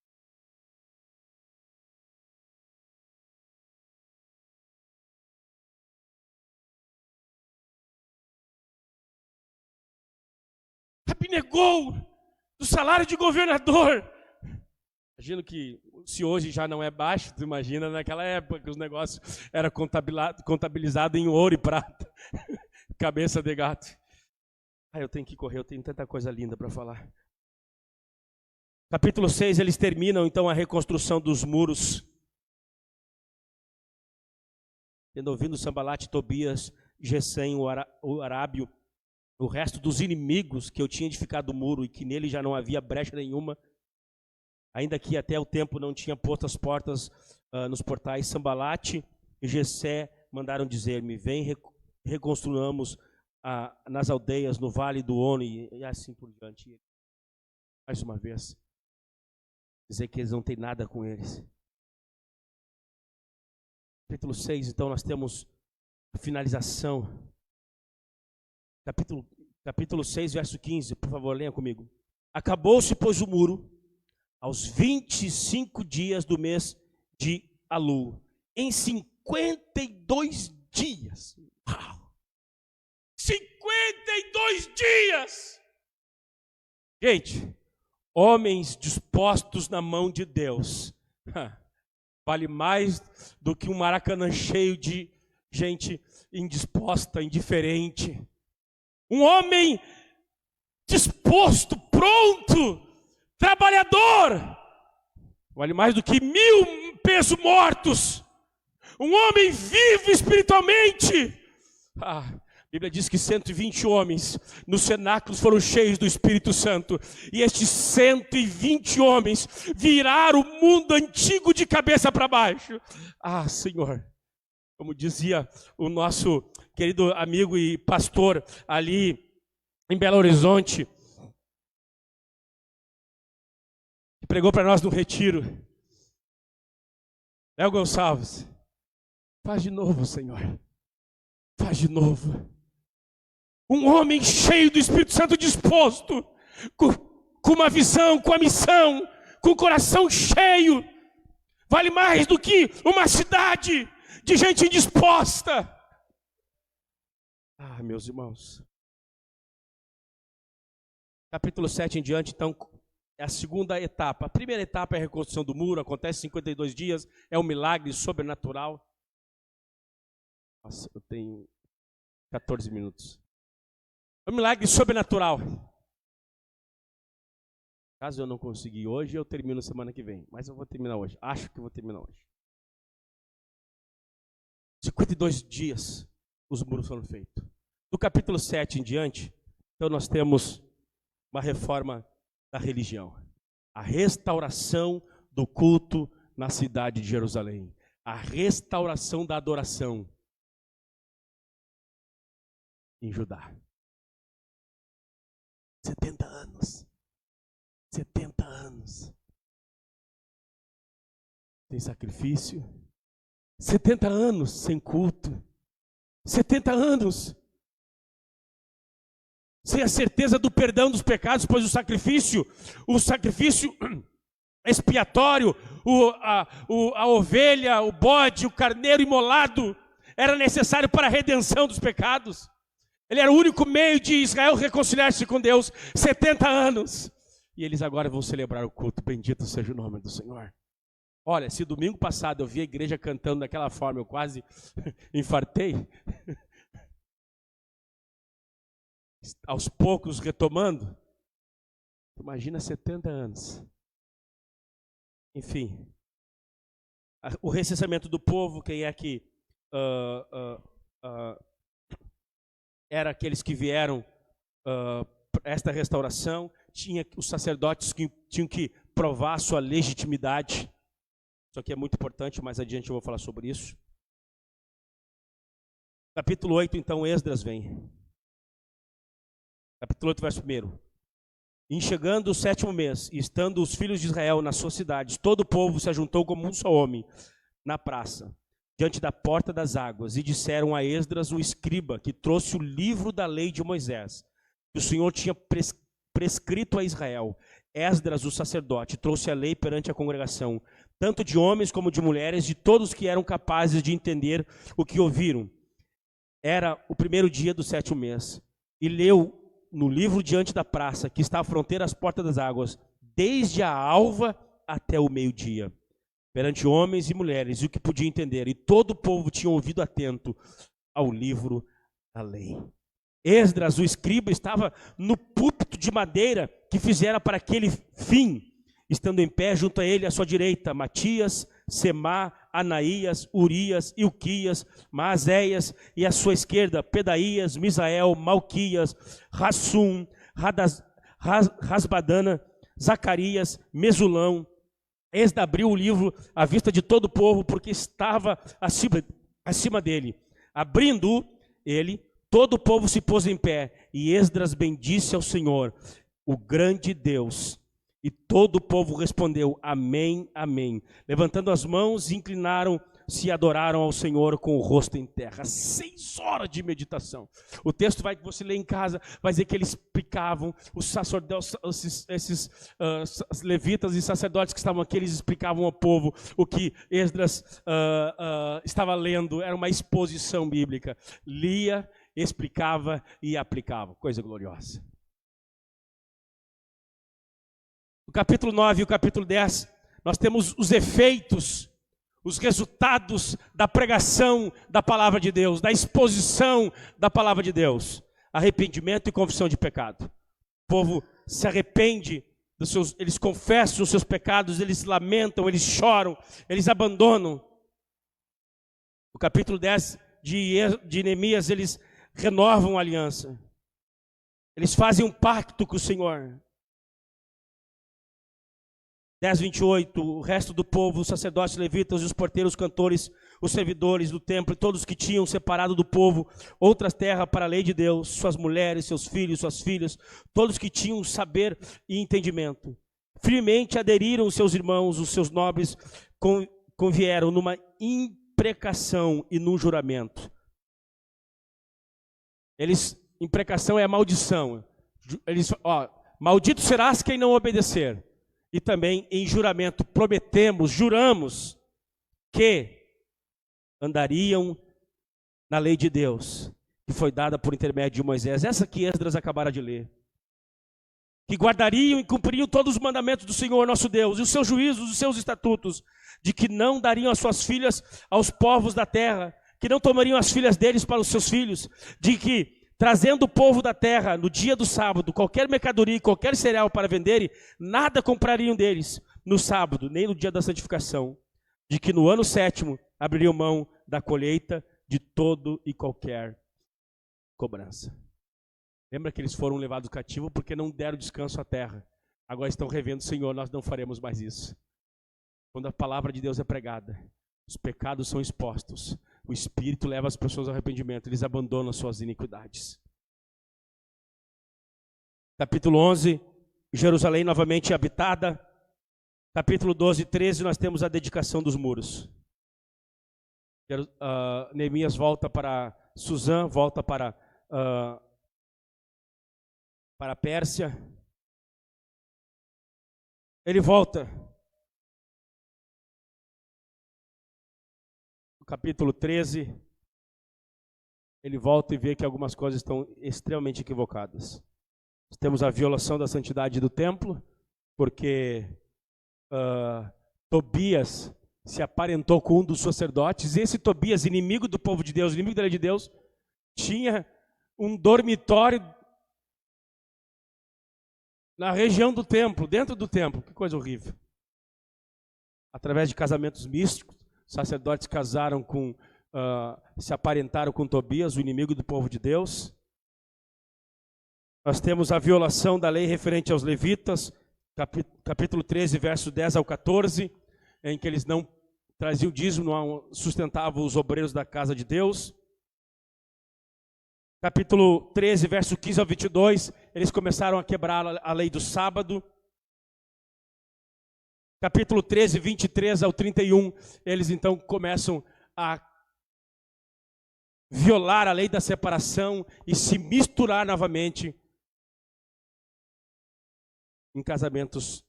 Abnegou do salário de governador. Imagino que se hoje já não é baixo, tu imagina naquela época que os negócios eram contabilizados em ouro e prata. Cabeça de gato. Eu tenho que correr, eu tenho tanta coisa linda para falar. Capítulo 6, eles terminam então a reconstrução dos muros. Tendo ouvido Sambalate, Tobias, Gesem, o arábio, o resto dos inimigos que eu tinha edificado o muro e que nele já não havia brecha nenhuma, ainda que até o tempo não tinha posto as portas nos portais, Sambalate e Gesem mandaram dizer-me: vem, reconstruamos nas aldeias, no vale do Ono, e assim por diante. Mais uma vez, dizer que eles não têm nada com eles. Capítulo 6, então nós temos a finalização. Capítulo 6, verso 15, por favor, leia comigo. Acabou-se, pois, o muro, aos 25 dias do mês de Alu, em 52 dias. Uau! 52 dias! Gente, homens dispostos na mão de Deus, vale mais do que um Maracanã cheio de gente indisposta, indiferente. Um homem disposto, pronto, trabalhador, vale mais do que 1000 pesos mortos. Um homem vivo espiritualmente. A Bíblia diz que 120 homens nos cenáculos foram cheios do Espírito Santo. E estes 120 homens viraram o mundo antigo de cabeça para baixo. Senhor, como dizia o nosso querido amigo e pastor ali em Belo Horizonte, que pregou para nós no retiro, Léo Gonçalves, faz de novo, Senhor, faz de novo. Um homem cheio do Espírito Santo, disposto, com uma visão, com a missão, com o coração cheio, vale mais do que uma cidade de gente indisposta. Meus irmãos. Capítulo 7 em diante, então, é a segunda etapa. A primeira etapa é a reconstrução do muro, acontece em 52 dias, é um milagre sobrenatural. Nossa, eu tenho 14 minutos. É um milagre sobrenatural. Caso eu não conseguir hoje, eu termino semana que vem. Mas eu vou terminar hoje. Acho que vou terminar hoje. 52 dias os muros foram feitos. Do capítulo 7 em diante, então nós temos uma reforma da religião. A restauração do culto na cidade de Jerusalém. A restauração da adoração em Judá. 70 anos. 70 anos. Sem sacrifício. 70 anos sem culto. 70 anos sem a certeza do perdão dos pecados, pois o sacrifício expiatório, a ovelha, o bode, o carneiro imolado, era necessário para a redenção dos pecados. Ele era o único meio de Israel reconciliar-se com Deus. 70 anos. E eles agora vão celebrar o culto. Bendito seja o nome do Senhor. Olha, se domingo passado eu vi a igreja cantando daquela forma, eu quase infartei. aos poucos retomando. Imagina 70 anos. Enfim, o recenseamento do povo, quem é que era aqueles que vieram esta restauração, tinha os sacerdotes que tinham que provar sua legitimidade. Isso aqui é muito importante, mais adiante eu vou falar sobre isso. Capítulo 8, então, Esdras vem. Capítulo 8, verso 1. Em chegando o 7º mês, e estando os filhos de Israel nas suas cidades, todo o povo se ajuntou como um só homem na praça, diante da porta das águas, e disseram a Esdras, o escriba, que trouxe o livro da lei de Moisés, que o Senhor tinha prescrito a Israel. Esdras, o sacerdote, trouxe a lei perante a congregação, tanto de homens como de mulheres, de todos que eram capazes de entender o que ouviram. Era o 1º dia do 7º mês, e leu no livro diante da praça, que está à fronteira às portas das águas, desde a alva até o meio-dia, perante homens e mulheres, e o que podia entender, e todo o povo tinha ouvido atento ao livro da lei. Esdras, o escriba, estava no púlpito de madeira que fizera para aquele fim, estando em pé junto a ele à sua direita, Matias, Semá, Anaías, Urias, Ilquias, Maazéias, e à sua esquerda, Pedaías, Misael, Malquias, Rassum, Rasbadana, Zacarias, Mesulão. Esdras abriu o livro à vista de todo o povo, porque estava acima dele. Abrindo ele, todo o povo se pôs em pé, e Esdras bendisse ao Senhor, o grande Deus. E todo o povo respondeu, amém, amém. Levantando as mãos, inclinaram-se e adoraram ao Senhor com o rosto em terra. 6 horas de meditação. O texto que você lê em casa vai dizer que eles explicavam, os sacerdotes, esses levitas e sacerdotes que estavam aqui, eles explicavam ao povo o que Esdras estava lendo. Era uma exposição bíblica. Lia, explicava e aplicava. Coisa gloriosa. No capítulo 9 e o capítulo 10, nós temos os efeitos, os resultados da pregação da palavra de Deus, da exposição da palavra de Deus. Arrependimento e confissão de pecado. O povo se arrepende, eles confessam os seus pecados, eles lamentam, eles choram, eles abandonam. No capítulo 10 de Neemias, eles renovam a aliança. Eles fazem um pacto com o Senhor. 10:28, o resto do povo, os sacerdotes, levitas, os porteiros, os cantores, os servidores do templo, e todos que tinham separado do povo outras terras para a lei de Deus, suas mulheres, seus filhos, suas filhas, todos que tinham saber e entendimento, firmemente aderiram os seus irmãos, os seus nobres, convieram numa imprecação e num juramento. Imprecação é a maldição. Maldito serás quem não obedecer. E também em juramento, juramos que andariam na lei de Deus, que foi dada por intermédio de Moisés. Essa que Esdras acabara de ler. Que guardariam e cumpririam todos os mandamentos do Senhor nosso Deus, e os seus juízos, os seus estatutos, de que não dariam as suas filhas aos povos da terra, que não tomariam as filhas deles para os seus filhos, de que trazendo o povo da terra no dia do sábado, qualquer mercadoria, qualquer cereal para venderem, nada comprariam deles no sábado, nem no dia da santificação. De que no ano 7º abririam mão da colheita de todo e qualquer cobrança. Lembra que eles foram levados cativo porque não deram descanso à terra. Agora estão revendo, Senhor, nós não faremos mais isso. Quando a palavra de Deus é pregada, os pecados são expostos. O Espírito leva as pessoas ao arrependimento, eles abandonam suas iniquidades. Capítulo 11, Jerusalém novamente habitada. Capítulo 12 e 13, nós temos a dedicação dos muros. Neemias volta para Suzã, volta para a Pérsia. Ele volta. No capítulo 13, ele volta e vê que algumas coisas estão extremamente equivocadas. Nós temos a violação da santidade do templo, porque Tobias se aparentou com um dos sacerdotes. Esse Tobias, inimigo do povo de Deus, inimigo da lei de Deus, tinha um dormitório na região do templo, dentro do templo. Que coisa horrível. Através de casamentos místicos, sacerdotes casaram com, se aparentaram com Tobias, o inimigo do povo de Deus. Nós temos a violação da lei referente aos levitas, capítulo 13, verso 10 ao 14, em que eles não traziam dízimo, não sustentavam os obreiros da casa de Deus. Capítulo 13, verso 15 ao 22, eles começaram a quebrar a lei do sábado. Capítulo 13, 23 ao 31, eles então começam a violar a lei da separação e se misturar novamente em casamentos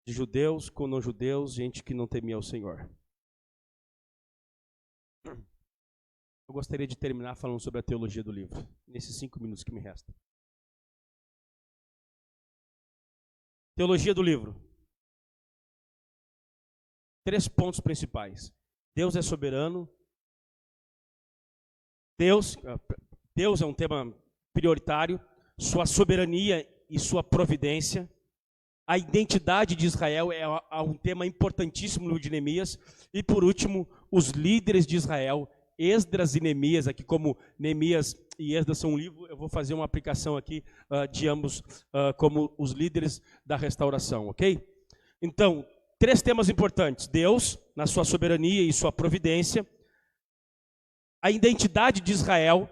de judeus com não-judeus, gente que não temia o Senhor. Eu gostaria de terminar falando sobre a teologia do livro, nesses 5 minutos que me restam. Teologia do livro. 3 pontos principais. Deus é soberano. Deus é um tema prioritário. Sua soberania e sua providência. A identidade de Israel é um tema importantíssimo no livro de Neemias. E por último, os líderes de Israel, Esdras e Neemias. Aqui como Neemias e Esdras são um livro, eu vou fazer uma aplicação aqui de ambos como os líderes da restauração, ok? Então, 3 temas importantes. Deus, na sua soberania e sua providência. A identidade de Israel.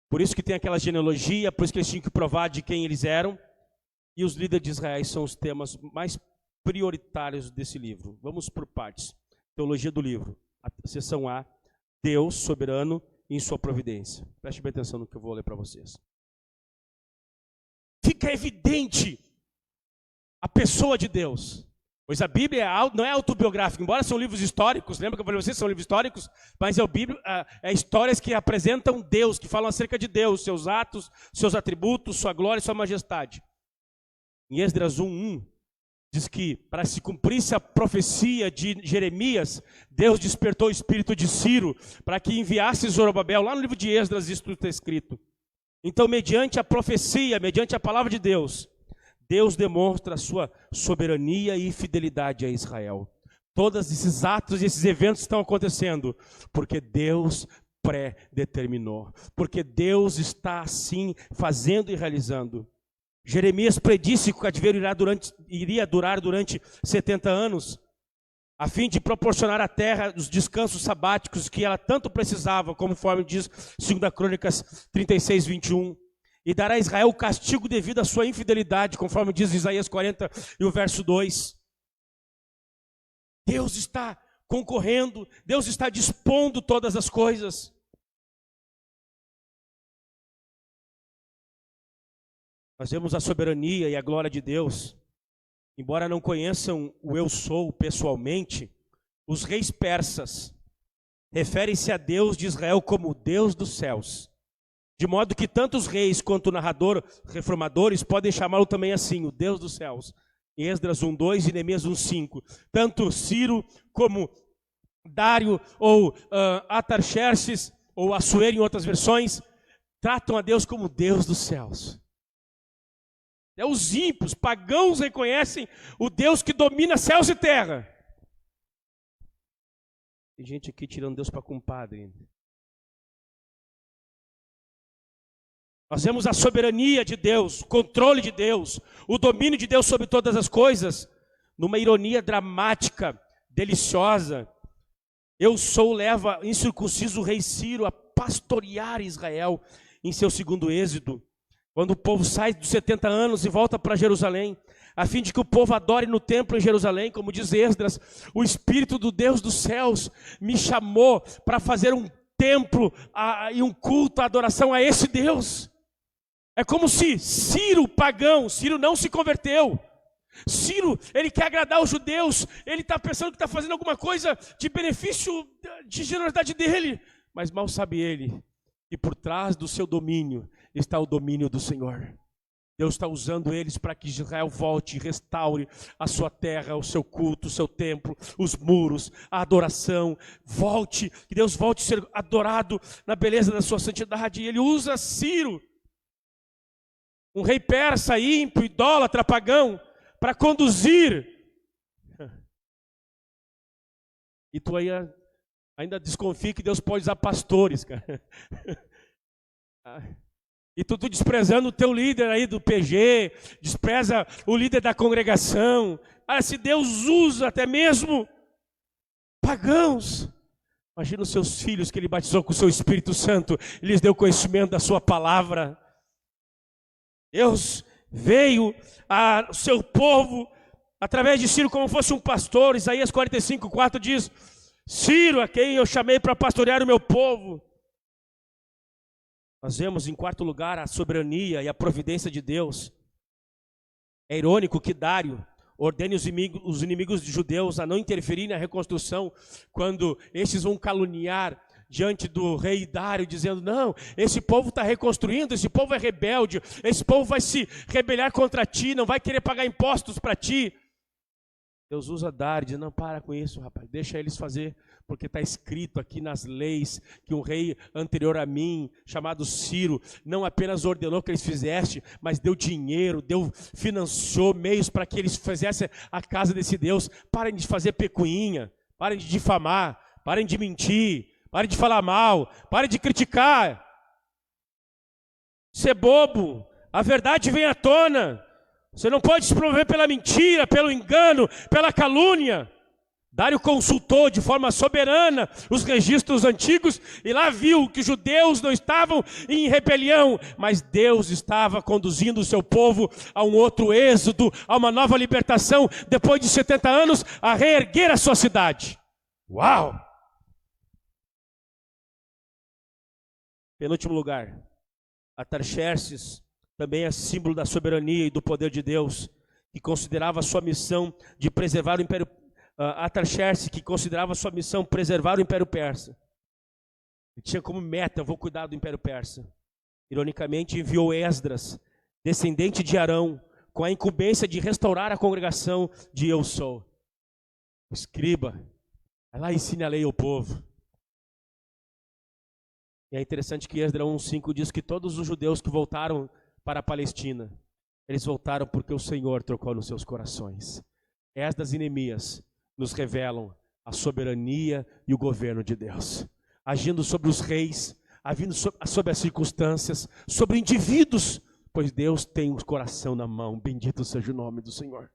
Por isso que tem aquela genealogia, por isso que eles tinham que provar de quem eles eram. E os líderes de Israel são os temas mais prioritários desse livro. Vamos por partes. Teologia do livro. A seção A. Deus, soberano em sua providência. Preste bem atenção no que eu vou ler para vocês. Fica evidente a pessoa de Deus. Pois a Bíblia não é autobiográfica, embora são livros históricos, lembra que eu falei para vocês, são livros históricos, mas é histórias que apresentam Deus, que falam acerca de Deus, seus atos, seus atributos, sua glória e sua majestade. Em Esdras 1:1, diz que para se cumprisse a profecia de Jeremias, Deus despertou o espírito de Ciro para que enviasse Zorobabel. Lá no livro de Esdras isso tudo está escrito. Então, mediante a profecia, mediante a palavra de Deus, Deus demonstra a sua soberania e fidelidade a Israel. Todos esses atos e esses eventos estão acontecendo porque Deus pré-determinou. Porque Deus está assim fazendo e realizando. Jeremias predisse que o cativeiro iria durar durante 70 anos, a fim de proporcionar à terra os descansos sabáticos que ela tanto precisava, conforme diz 2 Crônicas 36, 21. E dará a Israel o castigo devido à sua infidelidade, conforme diz Isaías 40 e o verso 2. Deus está concorrendo, Deus está dispondo todas as coisas. Nós vemos a soberania e a glória de Deus. Embora não conheçam o eu sou pessoalmente, os reis persas referem-se a Deus de Israel como Deus dos céus. De modo que tanto os reis quanto o narrador, reformadores, podem chamá-lo também assim, o Deus dos céus. Em Esdras 1:2 e Neemias 1:5. Tanto Ciro como Dário ou Atarxerxes ou Assuero em outras versões, tratam a Deus como Deus dos céus. Os ímpios, pagãos reconhecem o Deus que domina céus e terra. Tem gente aqui tirando Deus para compadre. Nós vemos a soberania de Deus, o controle de Deus, o domínio de Deus sobre todas as coisas, numa ironia dramática, deliciosa. Eu sou leva incircunciso o rei Ciro a pastorear Israel em seu segundo êxodo, quando o povo sai dos 70 anos e volta para Jerusalém, a fim de que o povo adore no templo em Jerusalém, como diz Esdras, o Espírito do Deus dos céus me chamou para fazer um templo e um culto, a adoração a esse Deus. É como se Ciro, pagão, Ciro não se converteu. Ciro, ele quer agradar os judeus, ele está pensando que está fazendo alguma coisa de benefício, de generosidade dele, mas mal sabe ele que por trás do seu domínio está o domínio do Senhor. Deus está usando eles para que Israel volte e restaure a sua terra, o seu culto, o seu templo, os muros, a adoração. Volte, que Deus volte a ser adorado na beleza da sua santidade. E ele usa Ciro um rei persa, ímpio, idólatra, pagão, para conduzir. E tu ainda desconfia que Deus pode usar pastores, cara. E tu desprezando o teu líder aí do PG, despreza o líder da congregação. Se Deus usa até mesmo pagãos, imagina os seus filhos que Ele batizou com o seu Espírito Santo e lhes deu conhecimento da sua palavra. Deus veio ao seu povo através de Ciro como fosse um pastor. Isaías 45:4 diz: Ciro, a quem eu chamei para pastorear o meu povo. Nós vemos em quarto lugar a soberania e a providência de Deus. É irônico que Dário ordene os inimigos de judeus a não interferir na reconstrução, quando estes vão caluniar diante do rei Dário, dizendo: não, esse povo está reconstruindo, esse povo é rebelde, esse povo vai se rebelar contra ti, não vai querer pagar impostos para ti. Deus usa Dário, diz: não, para com isso, rapaz, deixa eles fazer, porque está escrito aqui nas leis que um rei anterior a mim, chamado Ciro, não apenas ordenou que eles fizessem, mas deu dinheiro, financiou meios para que eles fizessem a casa desse Deus. Parem de fazer pecuinha, parem de difamar, parem de mentir, parem de falar mal, parem de criticar. Ser bobo, a verdade vem à tona. Você não pode se promover pela mentira, pelo engano, pela calúnia. Dário consultou de forma soberana os registros antigos e lá viu que os judeus não estavam em rebelião, mas Deus estava conduzindo o seu povo a um outro êxodo, a uma nova libertação, depois de 70 anos, a reerguer a sua cidade. Uau! Penúltimo lugar, Artaxerxes também é símbolo da soberania e do poder de Deus, que considerava a sua missão de preservar o Império Artaxerxes, que considerava a sua missão preservar o Império Persa. Ele tinha como meta: eu vou cuidar do Império Persa. Ironicamente, enviou Esdras, descendente de Arão, com a incumbência de restaurar a congregação de Eu Sou. O escriba, vai lá e ensine a lei ao povo. E é interessante que Esdras 1:5 diz que todos os judeus que voltaram para a Palestina, eles voltaram porque o Senhor trocou nos seus corações. Esdras e Neemias nos revelam a soberania e o governo de Deus, agindo sobre os reis, agindo sobre as circunstâncias, sobre indivíduos, pois Deus tem o coração na mão. Bendito seja o nome do Senhor.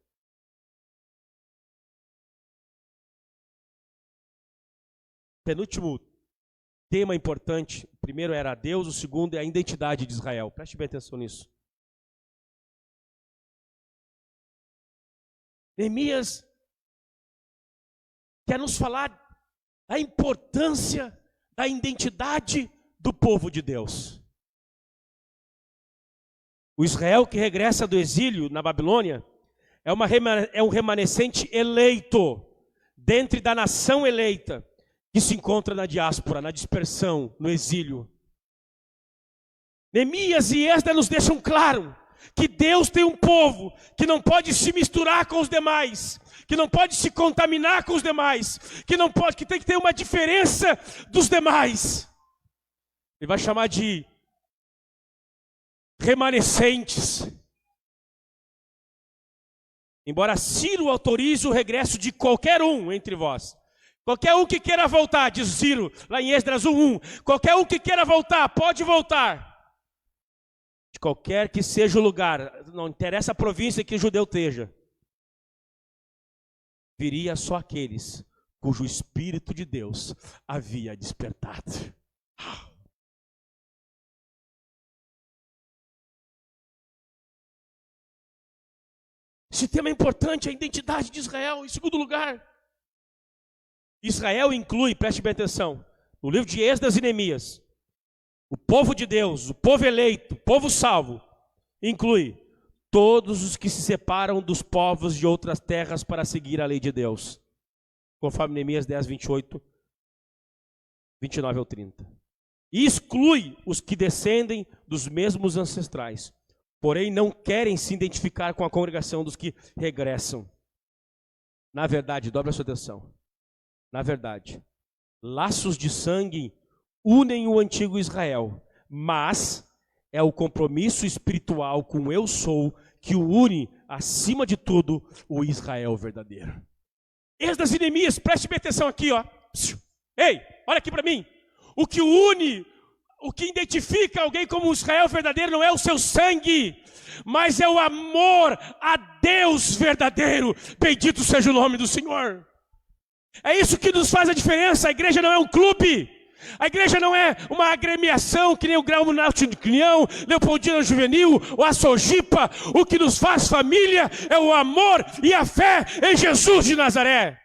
Penúltimo tema importante: o primeiro era Deus, o segundo é a identidade de Israel. Preste bem atenção nisso. Neemias quer nos falar da importância da identidade do povo de Deus. O Israel que regressa do exílio na Babilônia é um remanescente eleito, dentre da nação eleita, que se encontra na diáspora, na dispersão, no exílio. Neemias e Esdras nos deixam claro que Deus tem um povo que não pode se misturar com os demais, que não pode se contaminar com os demais, que tem que ter uma diferença dos demais. Ele vai chamar de remanescentes. Embora Ciro autorize o regresso de qualquer um entre vós, qualquer um que queira voltar, diz Ciro, lá em Esdras 1:1, qualquer um que queira voltar, pode voltar. De qualquer que seja o lugar, não interessa a província que o judeu esteja, viria só aqueles cujo Espírito de Deus havia despertado. Esse tema é importante, a identidade de Israel. Em segundo lugar, Israel inclui, preste bem atenção, no livro de Esdras e Neemias, o povo de Deus, o povo eleito, o povo salvo, inclui todos os que se separam dos povos de outras terras para seguir a lei de Deus, conforme Neemias 10:28, 29 ao 30. E exclui os que descendem dos mesmos ancestrais, porém não querem se identificar com a congregação dos que regressam. Na verdade, dobre a sua atenção, na verdade, laços de sangue unem o antigo Israel, mas é o compromisso espiritual com o eu sou que o une, acima de tudo, o Israel verdadeiro. Esdras e Neemias, preste bem atenção aqui, ó. Ei, olha aqui para mim. O que une, o que identifica alguém como Israel verdadeiro não é o seu sangue, mas é o amor a Deus verdadeiro. Bendito seja o nome do Senhor. É isso que nos faz a diferença. A igreja não é um clube. A igreja não é uma agremiação que nem o Grão Náutico de União, Leopoldina Juvenil ou a Sojipa. O que nos faz família é o amor e a fé em Jesus de Nazaré.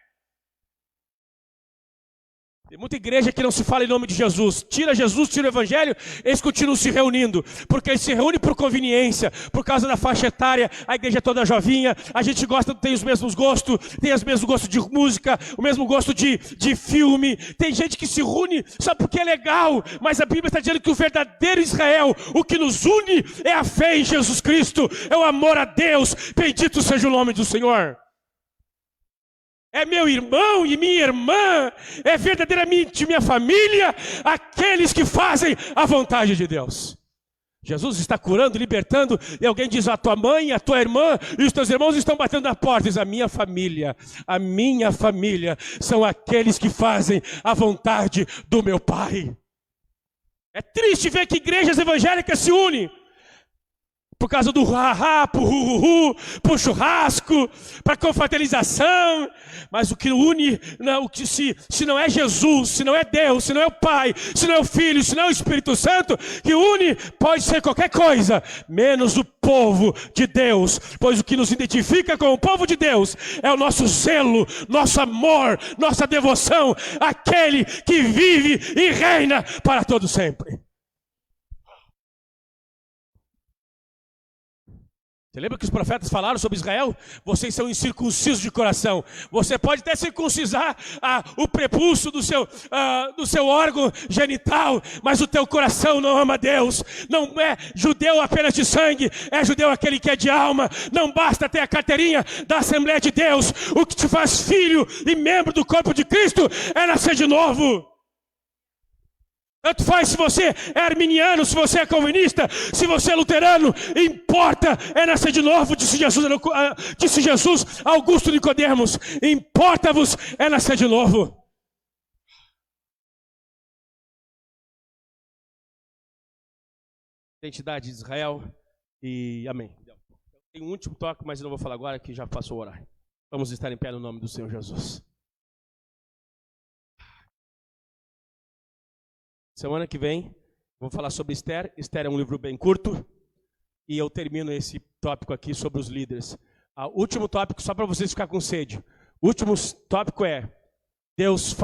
Tem muita igreja que não se fala em nome de Jesus. Tira Jesus, tira o evangelho, eles continuam se reunindo. Porque eles se reúnem por conveniência, por causa da faixa etária. A igreja é toda jovinha, a gente gosta, tem os mesmos gostos, tem os mesmos gostos de música, o mesmo gosto de filme. Tem gente que se reúne só porque é legal. Mas a Bíblia está dizendo que o verdadeiro Israel, o que nos une é a fé em Jesus Cristo, é o amor a Deus. Bendito seja o nome do Senhor. É meu irmão e minha irmã, é verdadeiramente minha família, aqueles que fazem a vontade de Deus. Jesus está curando, libertando, e alguém diz, a tua mãe, a tua irmã e os teus irmãos estão batendo na porta. Diz, a minha família são aqueles que fazem a vontade do meu Pai. É triste ver que igrejas evangélicas se unem por causa do ha-ha, pro hu-hu-hu, pro churrasco, para confraternização. Mas o que une, não, se não é Jesus, se não é Deus, se não é o Pai, se não é o Filho, se não é o Espírito Santo, que une pode ser qualquer coisa, menos o povo de Deus. Pois o que nos identifica com o povo de Deus é o nosso zelo, nosso amor, nossa devoção, aquele que vive e reina para todo sempre. Você lembra que os profetas falaram sobre Israel? Vocês são incircuncisos de coração. Você pode até circuncisar o prepúcio do seu órgão genital, mas o teu coração não ama Deus. Não é judeu apenas de sangue, é judeu aquele que é de alma. Não basta ter a carteirinha da Assembleia de Deus. O que te faz filho e membro do corpo de Cristo é nascer de novo. Tanto faz se você é arminiano, se você é calvinista, se você é luterano, importa é nascer de novo, disse Jesus a Augusto Nicodemos, importa-vos é nascer de novo. Identidade de Israel e amém. Tem um último toque, mas eu não vou falar agora, que já passou o horário. Vamos estar em pé no nome do Senhor Jesus. Semana que vem, vou falar sobre Esther. Esther é um livro bem curto. E eu termino esse tópico aqui sobre os líderes. O último tópico, só para vocês ficarem com sede. O último tópico é, Deus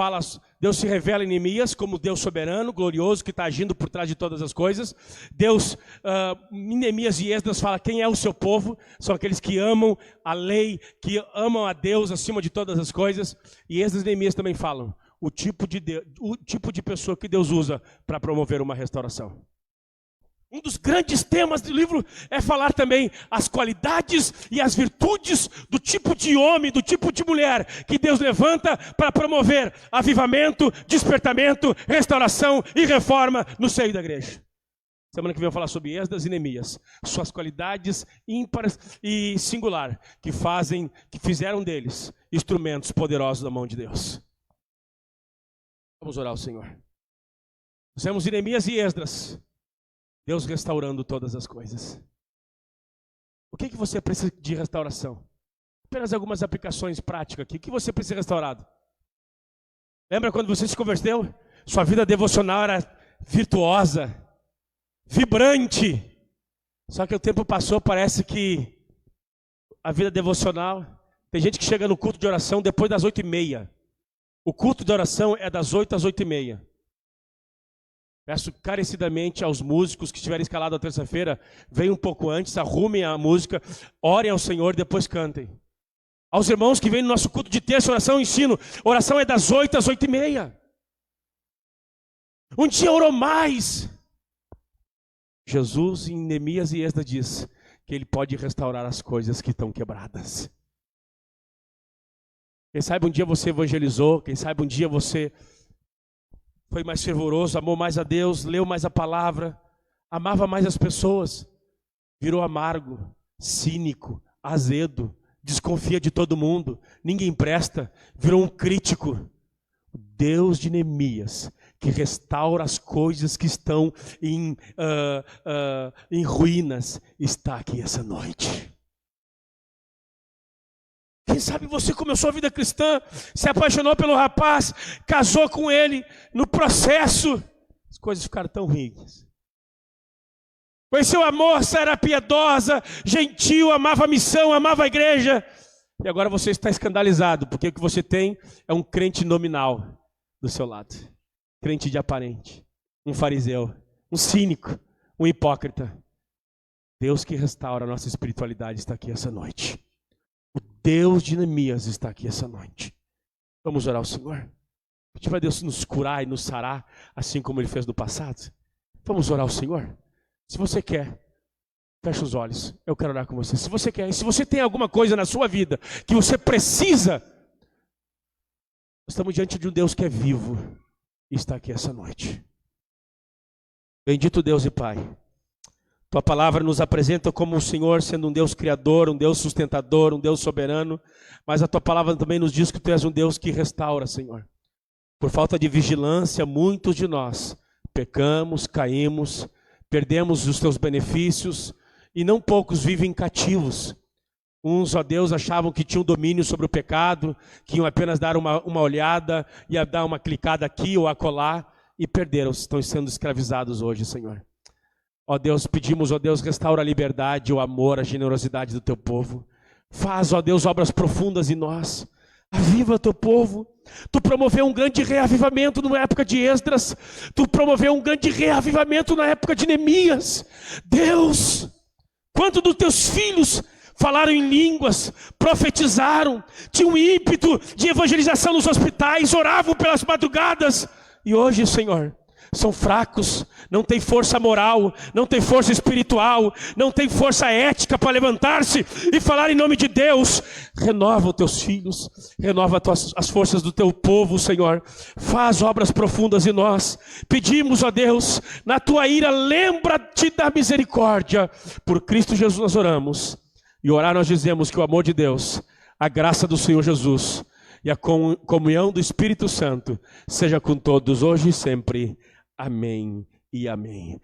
se revela em Neemias como Deus soberano, glorioso, que está agindo por trás de todas as coisas. Deus, em Neemias e Esdras, fala quem é o seu povo. São aqueles que amam a lei, que amam a Deus acima de todas as coisas. E Esdras e Neemias também falam o tipo de pessoa que Deus usa para promover uma restauração. Um dos grandes temas do livro é falar também as qualidades e as virtudes do tipo de homem, do tipo de mulher que Deus levanta para promover avivamento, despertamento, restauração e reforma no seio da igreja. Semana que vem eu vou falar sobre Esdras e Neemias, suas qualidades ímpares e singular que fizeram deles instrumentos poderosos da mão de Deus. Vamos orar ao Senhor. Nós temos Neemias e Esdras, Deus restaurando todas as coisas. O que você precisa de restauração? Apenas algumas aplicações práticas aqui. O que você precisa restaurado? Lembra quando você se converteu? Sua vida devocional era virtuosa, vibrante. Só que o tempo passou, parece que a vida devocional... Tem gente que chega no culto de oração depois das 8h30. O culto de oração é das 8 às 8h30. Peço encarecidamente aos músicos que estiverem escalados na terça-feira, venham um pouco antes, arrumem a música, orem ao Senhor, depois cantem. Aos irmãos que vêm no nosso culto de terça, oração e ensino, oração é das 8 às 8h30. Um dia orou mais. Jesus em Neemias e Esdras diz que ele pode restaurar as coisas que estão quebradas. Quem sabe um dia você evangelizou, quem sabe um dia você foi mais fervoroso, amou mais a Deus, leu mais a palavra, amava mais as pessoas, virou amargo, cínico, azedo, desconfia de todo mundo, ninguém presta, virou um crítico. O Deus de Neemias, que restaura as coisas que estão em ruínas, está aqui essa noite. Quem sabe você começou a vida cristã, se apaixonou pelo rapaz, casou com ele, no processo as coisas ficaram tão ruins. Conheceu a moça, era piedosa, gentil, amava a missão, amava a igreja. E agora você está escandalizado, porque o que você tem é um crente nominal do seu lado. Crente de aparente, um fariseu, um cínico, um hipócrita. Deus que restaura a nossa espiritualidade está aqui essa noite. O Deus de Neemias está aqui essa noite. Vamos orar ao Senhor. Pedir para Deus nos curar e nos sarar, assim como Ele fez no passado. Vamos orar ao Senhor. Se você quer, fecha os olhos. Eu quero orar com você. Se você quer, se você tem alguma coisa na sua vida que você precisa, estamos diante de um Deus que é vivo e está aqui essa noite. Bendito Deus e Pai. Tua palavra nos apresenta como o Senhor sendo um Deus criador, um Deus sustentador, um Deus soberano. Mas a Tua palavra também nos diz que Tu és um Deus que restaura, Senhor. Por falta de vigilância, muitos de nós pecamos, caímos, perdemos os Teus benefícios e não poucos vivem cativos. Uns, ó Deus, achavam que tinham domínio sobre o pecado, que iam apenas dar uma olhada, ia dar uma clicada aqui ou acolá e perderam, estão sendo escravizados hoje, Senhor. Ó Deus, pedimos, ó Deus, restaura a liberdade, o amor, a generosidade do Teu povo. Faz, ó Deus, obras profundas em nós. Aviva Teu povo. Tu promoveu um grande reavivamento na época de Esdras. Tu promoveu um grande reavivamento na época de Neemias. Deus, quanto dos Teus filhos falaram em línguas, profetizaram, tinham ímpeto de evangelização nos hospitais, oravam pelas madrugadas. E hoje, Senhor, são fracos, não têm força moral, não têm força espiritual, não têm força ética para levantar-se e falar em nome de Deus. Renova os Teus filhos, renova as forças do Teu povo, Senhor. Faz obras profundas em nós. Pedimos, ó Deus, na Tua ira, lembra-te da misericórdia. Por Cristo Jesus nós oramos. E orar nós dizemos que o amor de Deus, a graça do Senhor Jesus e a comunhão do Espírito Santo seja com todos hoje e sempre. Amém e amém.